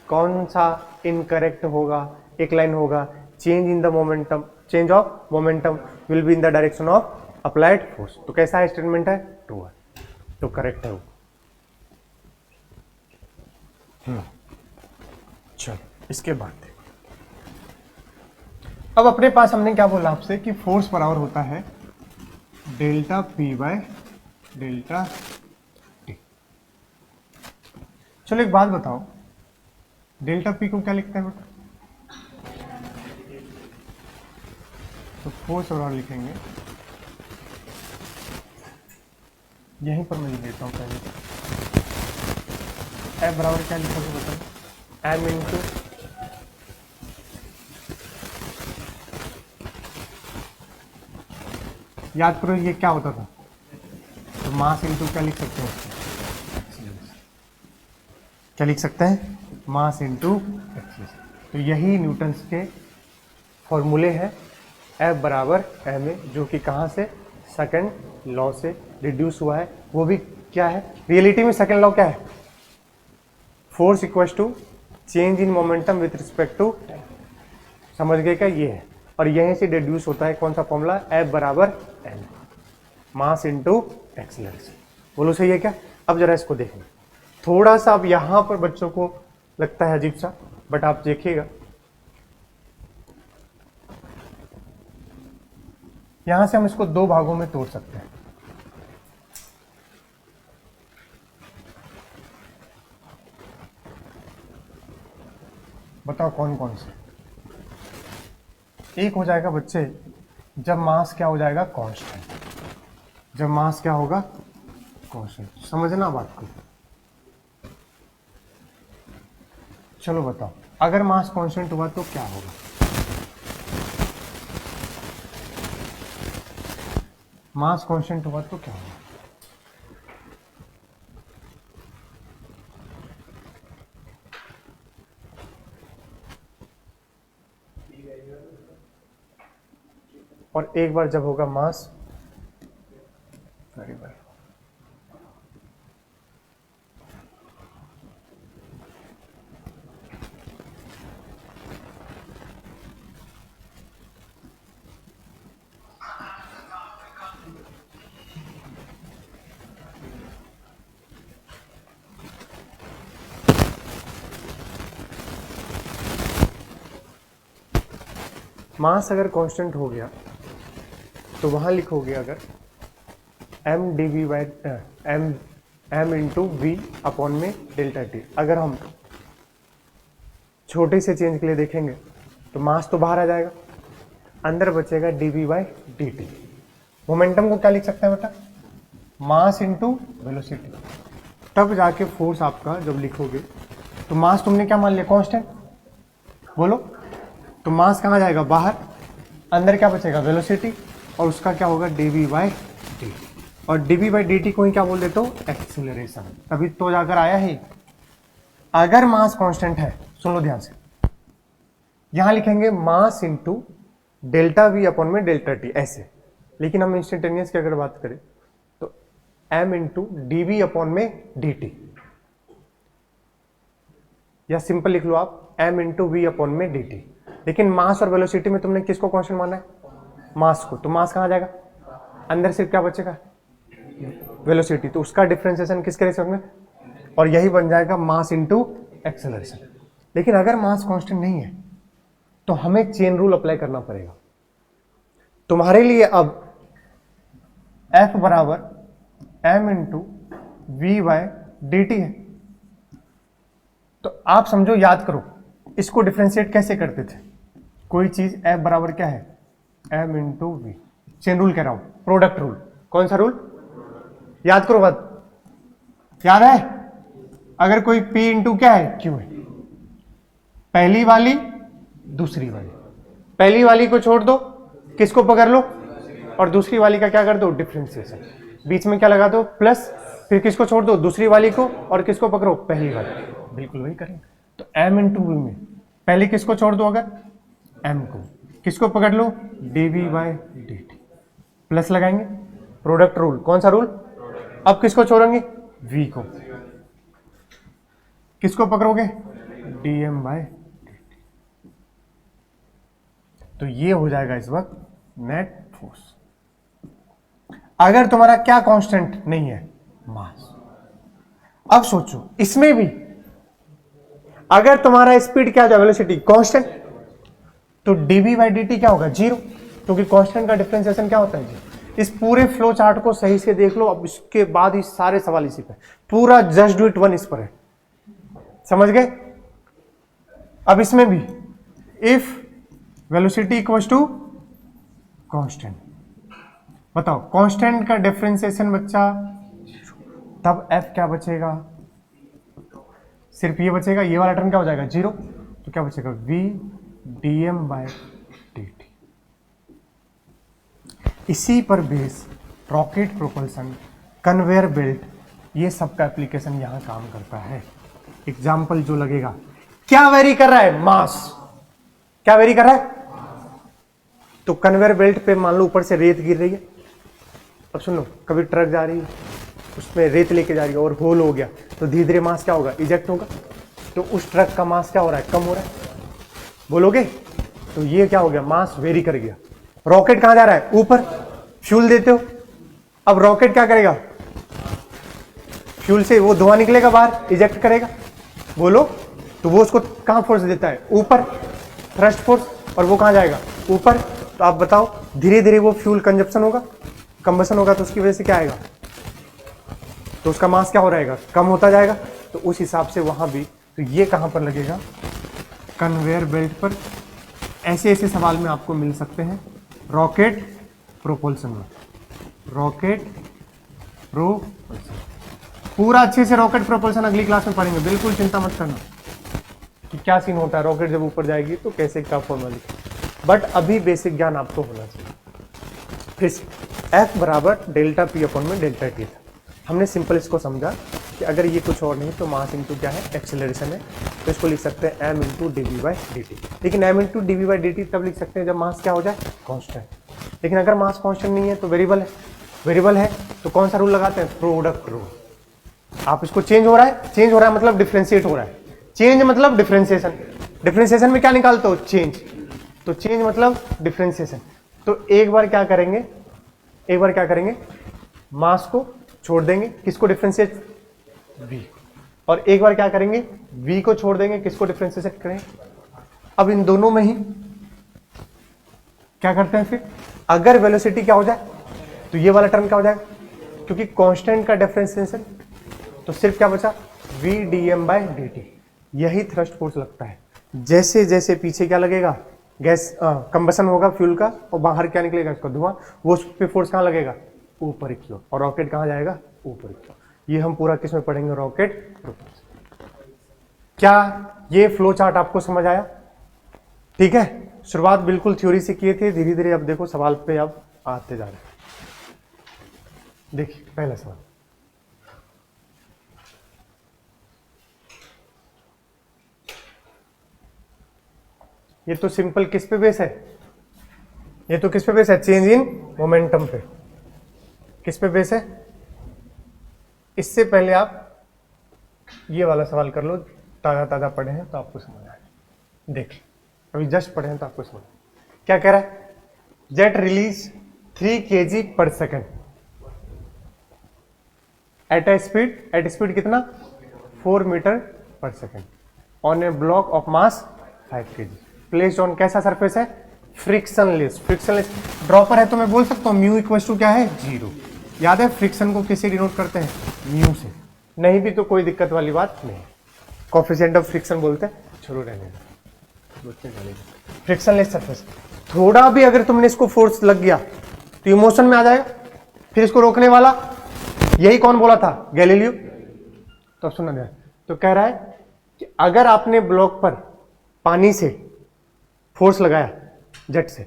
कौन सा इनकरेक्ट होगा, एक लाइन होगा, change in the momentum, change of momentum will be in the direction of applied force. तो कैसा है स्टेटमेंट है, ट्रू है, तो करेक्ट है वो। चलो इसके बाद अब अपने पास हमने क्या बोला आपसे कि फोर्स बराबर होता है delta P by delta T. चलो एक बात बताओ, डेल्टा पी को क्या लिखते हैं बेटा, तो फोर्स बराबर लिखेंगे, यहीं पर मैं लिख देता हूँ पहले, F बराबर क्या लिखोगे बताओ, m इंटू याद करो ये क्या होता था, तो मास इंटू क्या लिख सकते हैं उसको, क्या लिख सकते हैं, मास इंटू एक्सीलरेशन। तो यही न्यूटन्स के फॉर्मूले हैं F बराबर m ए, जो कि कहाँ से, सेकंड लॉ से रिड्यूस हुआ है। वो भी क्या है, रियलिटी में सेकंड लॉ क्या है, force equals to change in momentum with respect to, समझ गए क्या, ये है। और यहीं से डिड्यूस होता है कौन सा फॉर्मूला, F बराबर m, मास इंटू एक्सीलरेशन। बोलो सही है क्या। अब जरा इसको देखें, थोड़ा सा अब यहां पर बच्चों को लगता है अजीब सा, बट आप देखिएगा यहां से हम इसको दो भागों में तोड़ सकते हैं। बताओ कौन कौन से। एक हो जाएगा बच्चे जब मास क्या हो जाएगा, कांस्टेंट, जब मास क्या होगा, कांस्टेंट। समझना बात को, चलो बताओ अगर मास कांस्टेंट हुआ तो क्या होगा, मास कांस्टेंट हुआ तो क्या होगा, और एक बार जब होगा मास वेरिएबल। मास अगर कांस्टेंट हो गया तो वहां लिखोगे अगर m dv by m into V upon में डेल्टा टी। अगर हम छोटे से चेंज के लिए देखेंगे तो मास तो बाहर आ जाएगा, अंदर बचेगा dv बाई dt। मोमेंटम को क्या लिख सकते हैं बेटा, मास इंटू वेलोसिटी। तब जाके फोर्स आपका जब लिखोगे तो मास तुमने क्या मान लिया, कांस्टेंट, बोलो, तो मास कहाँ जाएगा, बाहर, अंदर क्या बचेगा, वेलोसिटी, और उसका क्या होगा, dv बाई dt। और dv बाई dt को ही क्या बोल देते हो, एक्सीलरेशन। तभी तो जाकर आया है। अगर मास कांस्टेंट है, सुन लो ध्यान से, यहां लिखेंगे mass into delta we upon में डेल्टा टी, ऐसे। लेकिन हम इंस्टेंटेनियस की अगर बात करें तो m into D V upon में डी टी, या सिंपल लिख लो आप m इंटू वी अपॉन में डी टी। लेकिन मास और वेलोसिटी में तुमने किसको कांस्टेंट माना है, मास को, तो मास कहां जाएगा, अंदर सिर्फ क्या बचेगा, वेलोसिटी, तो उसका डिफरेंशिएशन किसके रेशो में, और यही बन जाएगा मास इंटू एक्सेलरेशन। लेकिन अगर मास कांस्टेंट नहीं है तो हमें चेन रूल अप्लाई करना पड़ेगा। तुम्हारे लिए अब F बराबर m into V by D T है, तो आप समझो, याद करो इसको डिफ्रेंशिएट कैसे करते थे। कोई चीज F बराबर क्या है, m into V, chain rule कह रहा हूं, प्रोडक्ट रूल। कौन सा रूल, याद करो बात, याद है, अगर कोई P इंटू क्या है, Q है, पहली वाली दूसरी वाली, पहली वाली को छोड़ दो, किसको पकड़ लो, और दूसरी वाली का क्या कर दो, डिफरेंशिएशन, बीच में क्या लगा दो, प्लस, फिर किसको छोड़ दो, दूसरी वाली को, और किसको पकड़ो, पहली वाली। बिल्कुल वही करेंगे। तो m इंटू वी में पहले किसको छोड़ दो, अगर m को, किसको पकड़ लो, dv बाय dt, प्लस लगाएंगे, प्रोडक्ट रूल। कौन सा रूल, अब किसको छोड़ेंगे, v को, किसको पकड़ोगे, dm बाय dt। तो ये हो जाएगा इस वक्त नेट फोर्स। अगर तुम्हारा क्या कांस्टेंट नहीं है, मास। अब सोचो इसमें भी अगर तुम्हारा स्पीड क्या है, वेलोसिटी कांस्टेंट, तो dv बाई dt क्या होगा, जीरो, क्योंकि कांस्टेंट का डिफरेंशिएशन क्या होता है जी। इस पूरे फ्लो चार्ट को सही से देख लो, अब इसके बाद ही सारे सवाल इसी पे, पूरा जस्ट डू इट वन इस पर है, समझ गए। अब इसमें भी if velocity equals to constant, बताओ कांस्टेंट का डिफरेंशिएशन बच्चा, तब f क्या बचेगा, सिर्फ ये बचेगा, ये वाला टर्म क्या हो जाएगा 0, तो क्या बचेगा v dm/dt। इसी पर base rocket propulsion, conveyor belt, ये सब का एप्लीकेशन यहां काम करता है। एग्जाम्पल जो लगेगा, क्या वेरी कर रहा है, मास, क्या वेरी कर रहा है, तो कन्वेयर बेल्ट पे मान लो ऊपर से रेत गिर रही है। अब सुनो, कभी ट्रक जा रही है, उसमें रेत लेके जा रही है और होल हो गया, तो धीरे धीरे मास क्या होगा, इजेक्ट होगा, तो उस ट्रक का मास क्या हो रहा है, कम हो रहा है, बोलोगे, तो ये क्या हो गया, मास वेरी कर गया। रॉकेट कहां जा रहा है, ऊपर, फ्यूल देते हो, अब रॉकेट क्या करेगा, फ्यूल से वो धुआं निकलेगा बाहर, इजेक्ट करेगा, बोलो, तो वो उसको कहां फोर्स देता है, ऊपर, थ्रस्ट फोर्स, और वो कहां जाएगा, ऊपर। तो आप बताओ, धीरे धीरे वो फ्यूल कंजप्शन होगा, कंबसन होगा, तो उसकी वजह से क्या आएगा, तो उसका मास क्या हो रहेगा, कम होता जाएगा। तो उस हिसाब से वहां भी, तो ये कहां पर लगेगा, कन्वेयर बेल्ट पर। ऐसे ऐसे सवाल में आपको मिल सकते हैं रॉकेट प्रोपल्सन में, रॉकेट प्रोपल्सन, पूरा अच्छे से रॉकेट प्रोपल्सन अगली क्लास में पढ़ेंगे, बिल्कुल चिंता मत करना कि क्या सीन होता है, रॉकेट जब ऊपर जाएगी तो कैसे क्या फॉर्मूला लिखें, बट अभी बेसिक ज्ञान आपको होना चाहिए। फिर F बराबर डेल्टा पी अपॉन में डेल्टा टी था, हमने सिंपल इसको समझा कि अगर ये कुछ और नहीं तो मास इंटू क्या है, एक्सेलरेशन है, तो इसको लिख सकते हैं m इंटू dv/dt। लेकिन m इंटू dv/dt तब लिख सकते हैं जब मास क्या हो जाए, कांस्टेंट। लेकिन अगर मास कांस्टेंट नहीं है तो वेरिएबल है, वेरिएबल है तो कौन सा रूल लगाते हैं, प्रोडक्ट रूल। आप इसको चेंज हो रहा है, चेंज हो रहा है मतलब डिफ्रेंशिएट हो रहा है, चेंज मतलब डिफ्रेंशिएशन, डिफ्रेंशिएशन में क्या निकालते हो, चेंज, तो चेंज मतलब डिफ्रेंशिएशन। तो एक बार क्या करेंगे, एक बार क्या करेंगे, मास को छोड़ देंगे, किसको डिफ्रेंशिएट, v, और एक बार क्या करेंगे, v को छोड़ देंगे, किसको डिफ्रेंशिएट करेंगे। अब इन दोनों में ही क्या करते हैं, फिर अगर वेलोसिटी क्या हो जाए तो ये वाला टर्म क्या हो जाएगा, क्योंकि कांस्टेंट का डिफरेंशिएशन, तो सिर्फ क्या बचा, v dm/dt। यही थ्रस्ट फोर्स लगता है, जैसे जैसे पीछे क्या लगेगा, गैस कंबसन होगा फ्यूल का, और बाहर क्या निकलेगा, इसका धुआं, वो उस पे फोर्स कहाँ लगेगा, ऊपर की ओर, और रॉकेट कहाँ जाएगा, ऊपर की ओर। ये हम पूरा किस में पढ़ेंगे, रॉकेट प्रोपल्सन। क्या ये फ्लो चार्ट आपको समझ आया, ठीक है। शुरुआत बिल्कुल थ्योरी से किए थे, धीरे धीरे अब देखो सवाल पे अब आते जा रहे हैं। देखिए पहला सवाल, ये तो सिंपल किस पे बेस है, ये तो किस पे बेस है, चेंज इन मोमेंटम पे, किस पे बेस है। इससे पहले आप ये वाला सवाल कर लो, ताजा ताजा पढ़े हैं तो आपको समझ आए, देखिए अभी जस्ट पढ़े हैं तो आपको समझ। क्या कह रहा है, जेट रिलीज 3 kg पर सेकेंड एट स्पीड कितना, 4 मीटर पर second, on A block of mass 5 kg, placed on कैसा सरफेस है, फ्रिक्शनलेस। फ्रिक्शनलेस ड्रॉपर है तो मैं बोल सकता हूँ म्यू इक्वल टू क्या है, 0। याद है फ्रिक्शन को किससे डिनोट करते हैं, म्यू से, नहीं भी तो कोई दिक्कत वाली बात नहीं, कोफिशिएंट ऑफ फ्रिक्शन बोलते हैं, छोड़ो रहने दो। फ्रिक्शनलेस सरफेस, थोड़ा भी अगर तुमने इसको फोर्स लग गया तो इमोशन में आ जाएगा, फिर इसको रोकने वाला यही कौन बोला था, गैलीलियो। तो सुना ध्यान, तो कह रहा है कि अगर आपने ब्लॉक पर पानी से फोर्स लगाया जेट से,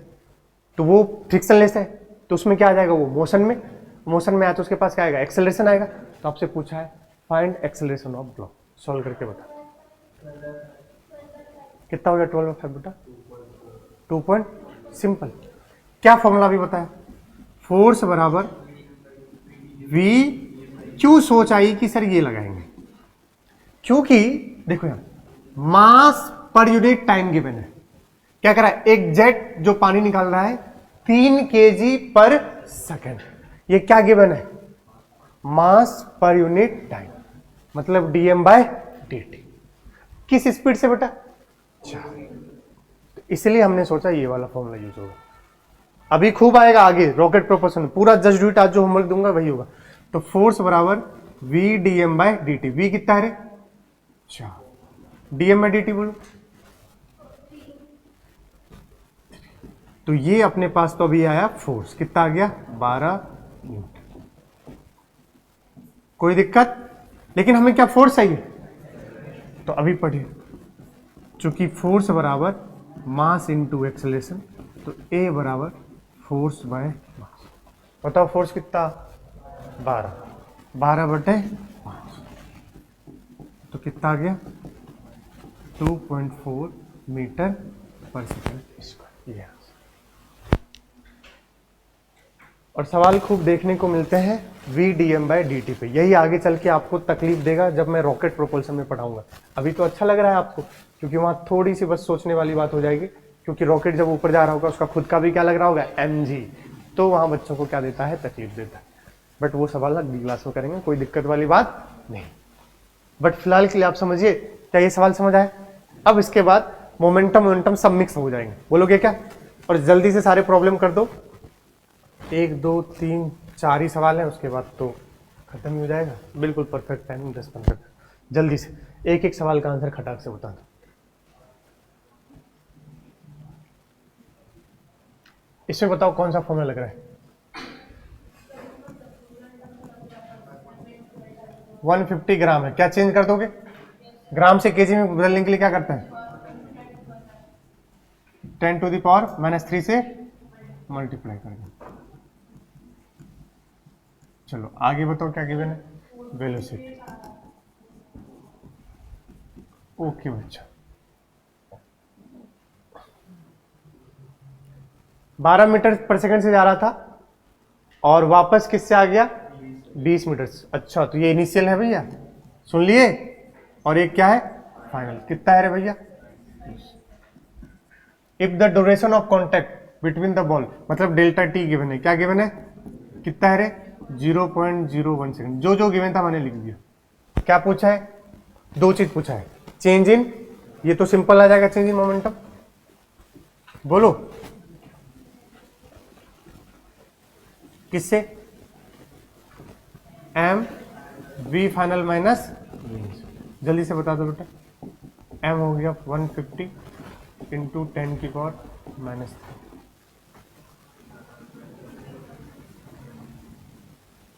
तो वो फ्रिक्शनलेस है, तो उसमें क्या आ जाएगा, वो मोशन में, मोशन में आया तो उसके पास क्या आएगा, एक्सेलरेशन आएगा। तो आपसे पूछा है find acceleration of block, solve करके बता कितना हो गया, 12/5 बेटा 2 पॉइंट, सिंपल। क्या फॉर्मूला भी बताया, फोर्स बराबर v, क्यों सोच आई कि सर ये लगाएंगे, क्योंकि देखो यार मास पर यूनिट टाइम गिवन है। क्या कर रहा है, एक जेट जो पानी निकाल रहा है 3 kg पर सेकेंड, ये क्या गिवन है, मास पर यूनिट टाइम, मतलब dm/dt। किस स्पीड से बेटा, 4। तो इसलिए हमने सोचा ये वाला फॉर्मूला यूज होगा, अभी खूब आएगा आगे रॉकेट प्रोपोर्शन, पूरा जस्ट डू इट, आज जो होमवर्क दूंगा वही होगा। तो फोर्स बराबर v dm/dt, v कितना है रे, 4, dm/dt बोलो, तो ये अपने पास तो अभी आया फोर्स, कितना आ गया, 12 न्यूटन। कोई दिक्कत, लेकिन हमें क्या फोर्स चाहिए, तो अभी पढ़िए, चूंकि फोर्स बराबर मास इनटू एक्सेलरेशन, तो ए बराबर फोर्स बाय मास। बताओ फोर्स कितना, 12/5, तो कितना आ गया 2.4 मीटर पर सेकेंड स्क्वायर। और सवाल खूब देखने को मिलते हैं VdM/dt पे, यही आगे चल के आपको तकलीफ देगा जब मैं रॉकेट प्रोपल्शन में पढ़ाऊंगा। अभी तो अच्छा लग रहा है आपको, क्योंकि वहां थोड़ी सी बस सोचने वाली बात हो जाएगी, क्योंकि रॉकेट जब ऊपर जा रहा होगा उसका खुद का भी क्या लग रहा होगा, mg, तो वहां बच्चों को क्या देता है, तकलीफ देता है। बट वो सवाल अगली क्लास में करेंगे, कोई दिक्कत वाली बात नहीं। बट फिलहाल के लिए आप समझिए, क्या ये सवाल समझ आए? अब इसके बाद मोमेंटम सब मिक्स हो जाएंगे, बोलोगे क्या? और जल्दी से सारे प्रॉब्लम कर दो, 1 2 3 4 ही सवाल है, उसके बाद तो खत्म ही हो जाएगा। बिल्कुल परफेक्ट टाइम 10-15। जल्दी से एक एक सवाल का आंसर खटाक से बता दो। इसमें बताओ कौन सा फॉर्मूला लग रहा है? 150 ग्राम है, क्या चेंज कर दोगे? ग्राम से केजी में बदलने के लिए क्या करते हैं? 10⁻³ से मल्टीप्लाई कर दो। चलो आगे बताओ क्या गिवन है? वेलोसिटी। ओके बच्चा, 12 मीटर पर सेकंड से जा रहा था और वापस किससे आ गया? 20 मीटर से। अच्छा, तो ये इनिशियल है भैया, सुन लिए? और ये क्या है? फाइनल। कितना है रे भैया? If the duration of contact between the ball, मतलब डेल्टा टी गिवन है। क्या गिवन है? कितना है रे? 0.01 सेकंड। जो जो गिवन था मैंने लिख दिया। क्या पूछा है? 2 चीज पूछा है, चेंज इन, ये तो सिंपल आ जाएगा, चेंज इन मोमेंटम। बोलो किससे? एम वी फाइनल माइनस, जल्दी से बता दो बेटा। एम हो गया 150 इंटू 10⁻⁻3।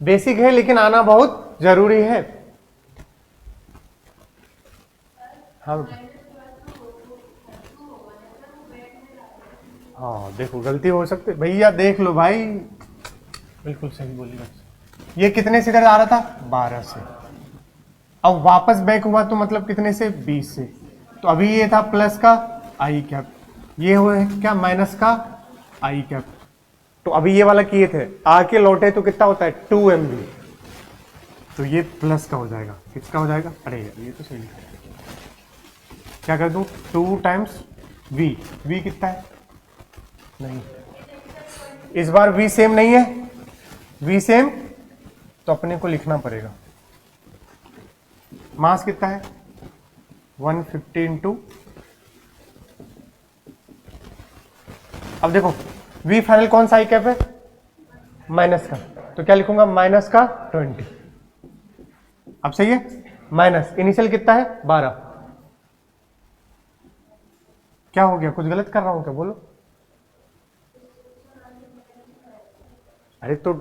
बेसिक है लेकिन आना बहुत जरूरी है। हाँ बेटा, हाँ देखो गलती हो सकती भैया, देख लो भाई, बिल्कुल सही बोली बच्चा। ये कितने से इधर आ रहा था? 12 से। अब वापस बैक हुआ तो मतलब कितने से? 20 से। तो अभी ये था प्लस का आई कैप, ये हुआ क्या? माइनस का आई कैप। तो अभी ये वाला किए थे, आके लौटे तो कितना होता है? 2 mv। तो ये प्लस का हो जाएगा, किसका हो जाएगा? अरे यार ये तो सही लिखा है। क्या कर दूं? 2 टाइम्स v। v कितना है? नहीं, इस बार v सेम नहीं है। v सेम तो अपने को लिखना पड़ेगा। मास कितना है? 150 इंटू, अब देखो v फाइनल कौन सा आई कैप है? माइनस का, तो क्या लिखूंगा? माइनस का 20। अब सही है? माइनस इनिशियल कितना है? 12। क्या हो गया? कुछ गलत कर रहा हूं क्या? बोलो। अरे तो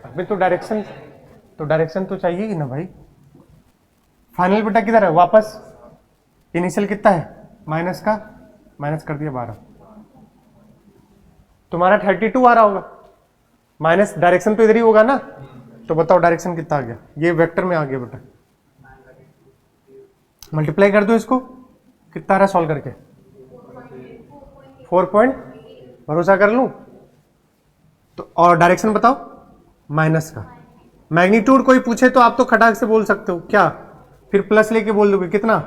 अभी तो डायरेक्शन तो चाहिए ही ना भाई। फाइनल बेटा किधर है? वापस इनिशियल कितना है? माइनस का, माइनस कर दिया 12। तुम्हारा 32 आ रहा होगा, माइनस डायरेक्शन तो इधर ही होगा ना। तो बताओ डायरेक्शन कितना आ गया? ये वेक्टर में आ गया बेटा। मल्टीप्लाई कर दो इसको, कितना आ रहा है सॉल्व करके? 4 पॉइंट, भरोसा कर लूं तो। और डायरेक्शन बताओ? माइनस का। मैग्नीट्यूड कोई पूछे तो आप तो खटाक से बोल सकते हो, क्या फिर प्लस लेके बोल दोगे? कितना?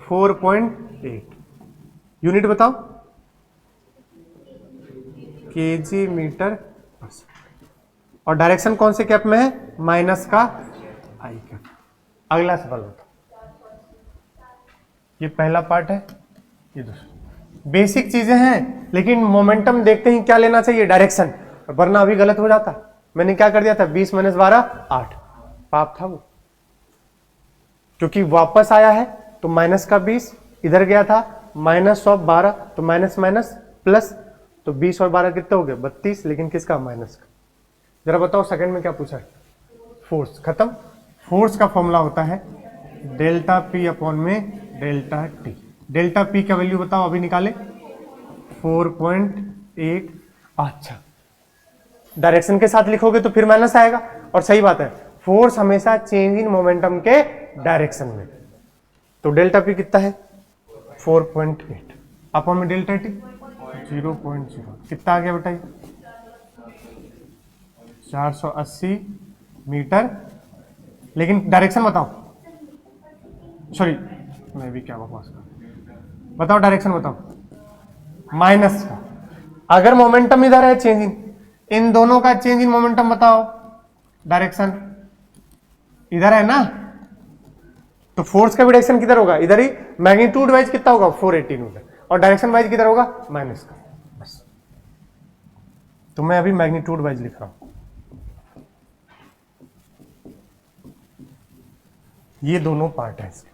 4.8। यूनिट बताओ? KG metre. और डायरेक्शन कौन से कैप में है? माइनस का आई कैप। अगला सवाल बताओ। ये पहला पार्ट है, ये दूसरा। बेसिक चीजें हैं, लेकिन मोमेंटम देखते ही क्या लेना चाहिए? डायरेक्शन। वरना अभी गलत हो जाता। मैंने क्या कर दिया था? 20 - 12 8। पाप था वो, क्योंकि वापस आया है तो माइनस का 20, इधर गया था माइनस ऑफ 12, तो माइनस माइनस प्लस, तो 20 और 12 कितने हो गए? 32। लेकिन किसका? माइनस का। जरा बताओ सेकंड में क्या पूछा है? फोर्स। खत्म। फोर्स का फॉर्मूला होता है डेल्टा पी अपॉन में डेल्टा टी। डेल्टा पी का वैल्यू बताओ अभी निकाले 4.8। अच्छा, डायरेक्शन के साथ लिखोगे तो फिर माइनस आएगा, और सही बात है, फोर्स हमेशा चेंज इन मोमेंटम के डायरेक्शन में। तो डेल्टा पी कितना है 4.8, अपॉन में डेल्टा टी 0.0, कितना आ गया बेटा 480 मीटर। लेकिन डायरेक्शन बताओ, सॉरी मैं भी क्या बकवास कर, बताओ डायरेक्शन बताओ माइनस का। अगर मोमेंटम इधर है चेंज इन दोनों का चेंज इन मोमेंटम बताओ, डायरेक्शन इधर है ना, तो फोर्स का भी डायरेक्शन किधर होगा, इधर ही। मैग्नीट्यूड वाइज कितना होगा 480 न्यूटन, और डायरेक्शन वाइज किधर होगा माइनस का, बस। तो मैं अभी मैग्नीट्यूड वाइज लिख रहा हूं, ये दोनों पार्ट है इसके।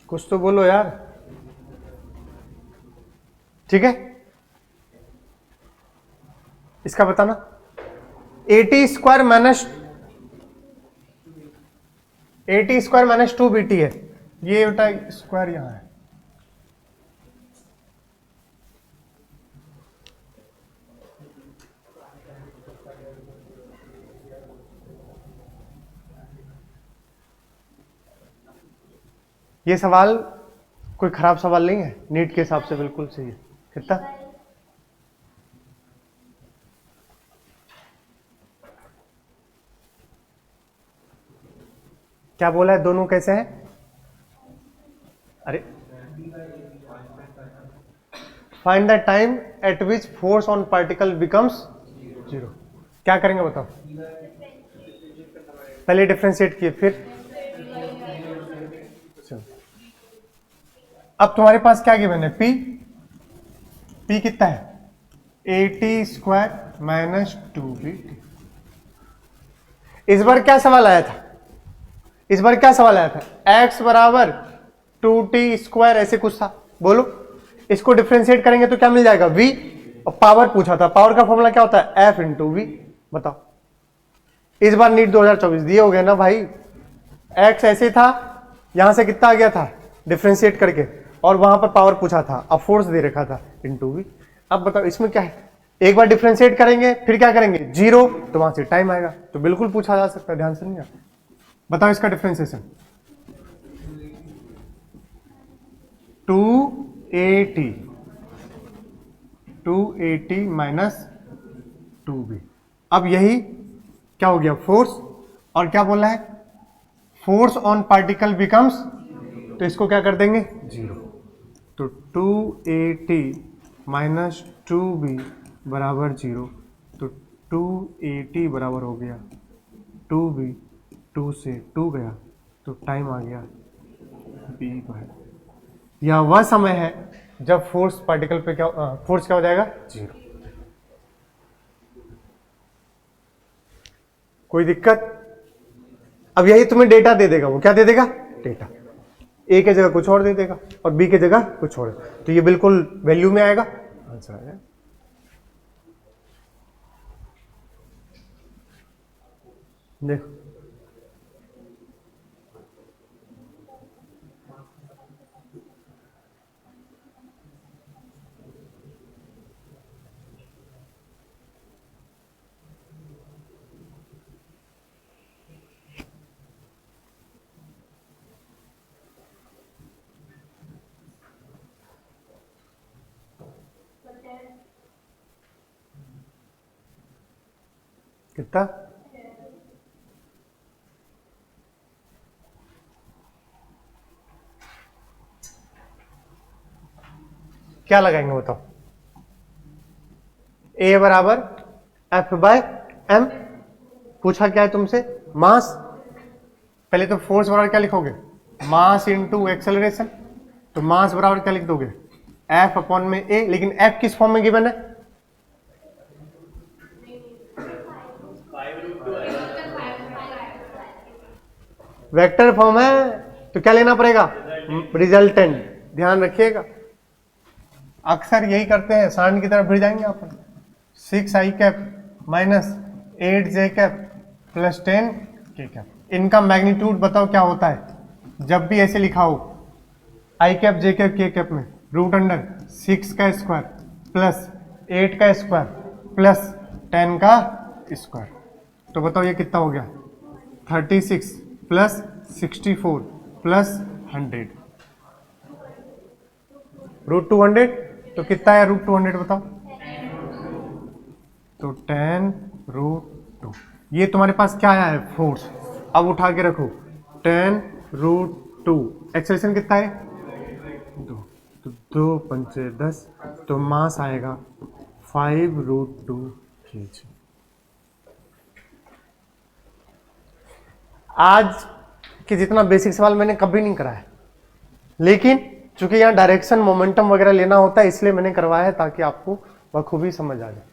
कुछ तो बोलो यार, ठीक है। इसका बताना 80 स्क्वायर माइनस 2 BT है, ये बेटा स्क्वायर यहां है, ये सवाल कोई खराब सवाल नहीं है, नीट के हिसाब से बिल्कुल सही है। कितना क्या बोला है, दोनों कैसे हैं? अरे find the time eight which force on particle becomes 0। क्या करेंगे बताओ, पहले डिफरेंशिएट किए फिर। अब तुम्हारे पास क्या गिवन है, P कितना है 80 स्क्वायर माइनस 2 BT। इस बार क्या सवाल आया था, x बराबर 2t स्क्वायर ऐसे कुछ था, बोलो। इसको डिफरेंशिएट करेंगे तो क्या मिल जाएगा v, और पावर पूछा था, पावर का फॉर्मूला क्या होता है f इंटू वी। बताओ, इस बार नीट 2024 दिए हो गए ना भाई, x ऐसे था, यहां से कितना आ गया था डिफरेंशिएट करके, और वहां पर पावर पूछा था, अब फोर्स दे रखा था इंटू वी। अब बताओ इसमें क्या है, एक बार डिफरेंशिएट करेंगे फिर क्या करेंगे 0, तो वहां से टाइम आएगा, तो बिल्कुल पूछा जा सकता है, ध्यान से नहीं आता। बताओ इसका डिफरेंशिएशन 280 माइनस 2b। अब यही क्या हो गया फोर्स, और क्या बोला है फोर्स ऑन पार्टिकल बिकम्स, तो इसको क्या कर देंगे 0। तो 280 माइनस 2b बराबर 0, तो 280 बराबर हो गया 2b, 2 से 2 गया तो टाइम आ गया b बाय। यह वह समय है जब फोर्स पार्टिकल पे फोर्स क्या हो जाएगा 0। कोई दिक्कत? अब यही तुम्हें डेटा दे देगा, वो क्या दे देगा डेटा, ए के जगह कुछ और दे देगा और बी के जगह कुछ और, तो ये बिल्कुल वैल्यू में आएगा, आंसर आ जाएगा। देखो कितना, क्या लगाएंगे बताओ, ए बराबर एफ बाय एम। पूछा क्या है तुमसे, मास। पहले तो फोर्स बराबर क्या लिखोगे, मास इनटू एक्सेलरेशन, तो मास बराबर क्या लिख दोगे एफ अपॉन में ए, लेकिन एफ किस फॉर्म में गिवन है, वेक्टर फॉर्म है, तो क्या लेना पड़ेगा रिजल्टेंट। ध्यान रखिएगा, अक्सर यही करते हैं, सांड की तरफ भिड़ जाएंगे अपन। 6i cap minus 8j cap plus 10k cap. इनका मैग्नीट्यूड बताओ क्या होता है जब भी ऐसे लिखा हो, आई कैप जे कैप के कैप में रूट अंडर 6 का स्क्वायर प्लस 8 का स्क्वायर प्लस 10 का स्क्वायर। तो बताओ ये कितना हो गया, 36 प्लस 64 प्लस 100 रूट 200। तो कितना है रूट 200 बताओ, तो 10 रूट 2। ये तुम्हारे पास क्या आया है, फोर्स। अब उठा के रखो 10 रूट 2, एक्सेलरेशन कितना है 2, तो 2 पंचे 10, तो मास आएगा 5 रूट 2 kg। आज कि जितना बेसिक सवाल मैंने कभी नहीं कराया, लेकिन चूंकि यहाँ डायरेक्शन मोमेंटम वगैरह लेना होता है इसलिए मैंने करवाया है, ताकि आपको बखूबी समझ आ जाए।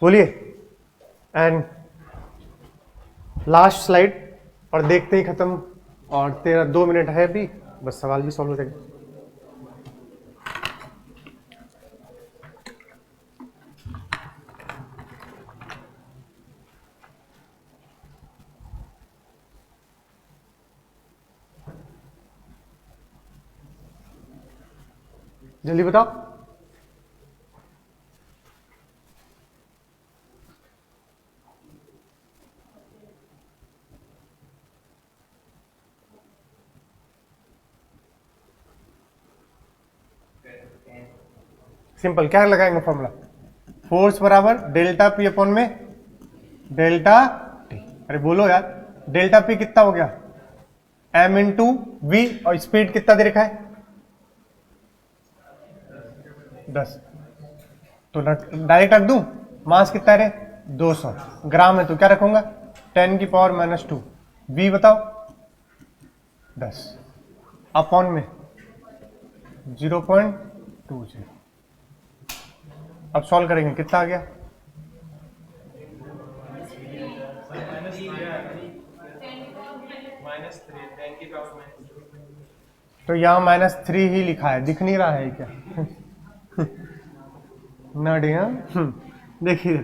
बोलिए, एंड लास्ट स्लाइड और देखते ही खत्म, और 2 मिनट है अभी, बस सवाल भी सॉल्व हो जाएगा। जल्दी बताओ। सिंपल, क्या लगाएंगे फॉर्मूला, फोर्स बराबर डेल्टा पी अपॉन में डेल्टा टी। अरे बोलो यार, डेल्टा पी कितना हो गया, एम इंटू वी, और स्पीड कितना दे रखा है 10। तो डायरेक्ट रख दूं, मास कितना है 200 ग्राम है, तो क्या रखूंगा 10 की पावर माइनस 2, वी बताओ 10 अपॉन में 0.20। अब सॉल्व करेंगे, कितना आ गया, तो यहां -3 ही लिखा है, दिख नहीं रहा है क्या नडिया, देखिए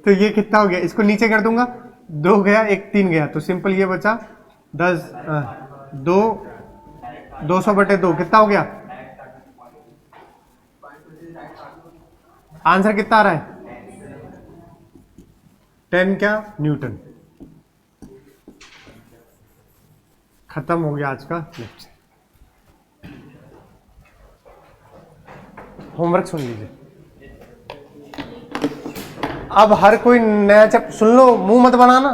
तो ये कितना हो गया, इसको नीचे कर दूंगा, 2 गया 1 3 गया, तो सिंपल ये बचा 10 2 200/2 कितना हो गया, आंसर कितना आ रहा है 10 क्या न्यूटन। खत्म हो गया आज का लेक्चर। होमवर्क सुन लीजिए। अब हर कोई नया सुन लो, मुंह मत बनाना,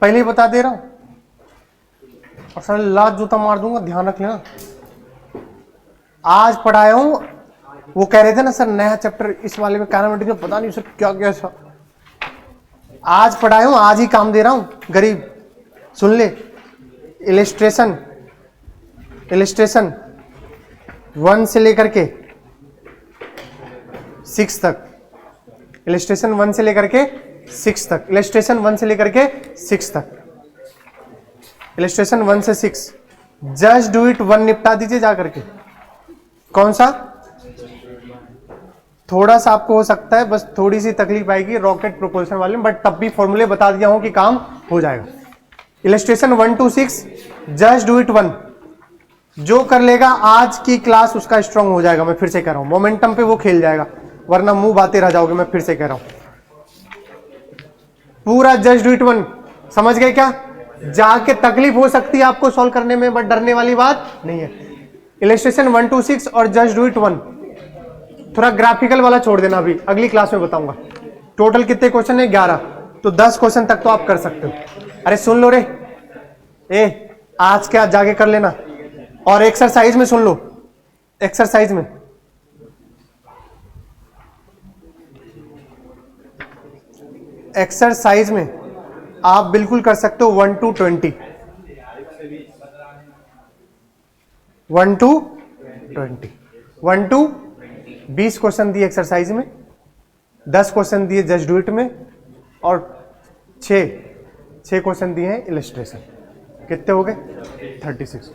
पहले ही बता दे रहा हूं, और सारे लात जूता मार दूंगा, ध्यान रख लेना। आज पढ़ाया हूं, वो कह रहे थे ना सर नया चैप्टर इस वाले में काइनेमेटिक्स में पता नहीं सर क्या क्या सर, आज पढ़ाया हूं, आज ही काम दे रहा हूं गरीब। सुन ले, इलिस्ट्रेशन 1 से लेकर के 6 तक, इलिस्ट्रेशन 1 से लेकर के 6 तक, इलिस्ट्रेशन 1 से लेकर के 6 तक, इलिस्ट्रेशन 1 से 6, जस्ट डू इट 1 निपटा दीजिए जा करके। कौन सा, थोड़ा सा आपको हो सकता है, बस थोड़ी सी तकलीफ आएगी रॉकेट प्रोपल्शन वाले में, बट तब भी फॉर्मूले बता दिया हूं कि काम हो जाएगा। Illustration 1 to 6, just do it 1। जो कर लेगा आज की क्लास उसका स्ट्रांग हो जाएगा। मैं फिर से कह रहा हूं, मोमेंटम पे वो खेल जाएगा, वरना मुंह बातें रह जाओगे। मैं फिर से कह रहा हूं, पूरा जस्ट डू इट 1 समझ गए क्या। जाके तकलीफ हो सकती है आपको सॉल्व करने में, बट डरने वाली बात नहीं है। इलिस्ट्रेशन 1 to 6 और जस्ट डू इट 1। थोड़ा ग्राफिकल वाला छोड़ देना, अभी अगली क्लास में बताऊंगा। टोटल कितने क्वेश्चन है 11, तो 10 क्वेश्चन तक तो आप कर सकते हो। अरे सुन लो रे, आज के आज जाके कर लेना। और एक्सरसाइज में सुन लो, एक्सरसाइज में आप बिल्कुल कर सकते हो 1 to 20, 1 to 20, 1 to 20 क्वेश्चन दिए एक्सरसाइज में, 10 क्वेश्चन दिए जस्ट डू इट में, और 6 क्वेश्चन दिए हैं इलिस्ट्रेशन। कितने हो गए 36।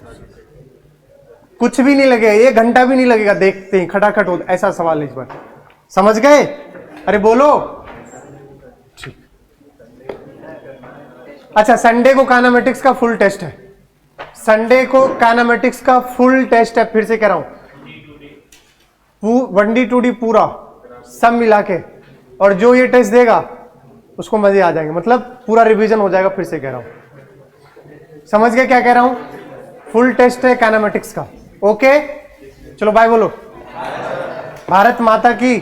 कुछ भी नहीं लगेगा, 1 घंटा भी नहीं लगेगा, देखते ही खटाखट हो ऐसा सवाल इस बार। समझ गए। अरे बोलो। ठीक। अच्छा, संडे को काइनेमेटिक्स का फुल टेस्ट है। संडे को काइनेमेटिक्स का फुल टेस्ट है, फिर से कह रहा हूं, 1D 2D पूरा सब मिला के। और जो ये टेस्ट देगा उसको मजे आ जाएंगे, मतलब पूरा रिवीजन हो जाएगा। फिर से कह रहा हूं, समझ गए क्या कह रहा हूं? फुल टेस्ट है काइनेमेटिक्स का। ओके, चलो बाय बोलो। भारत माता की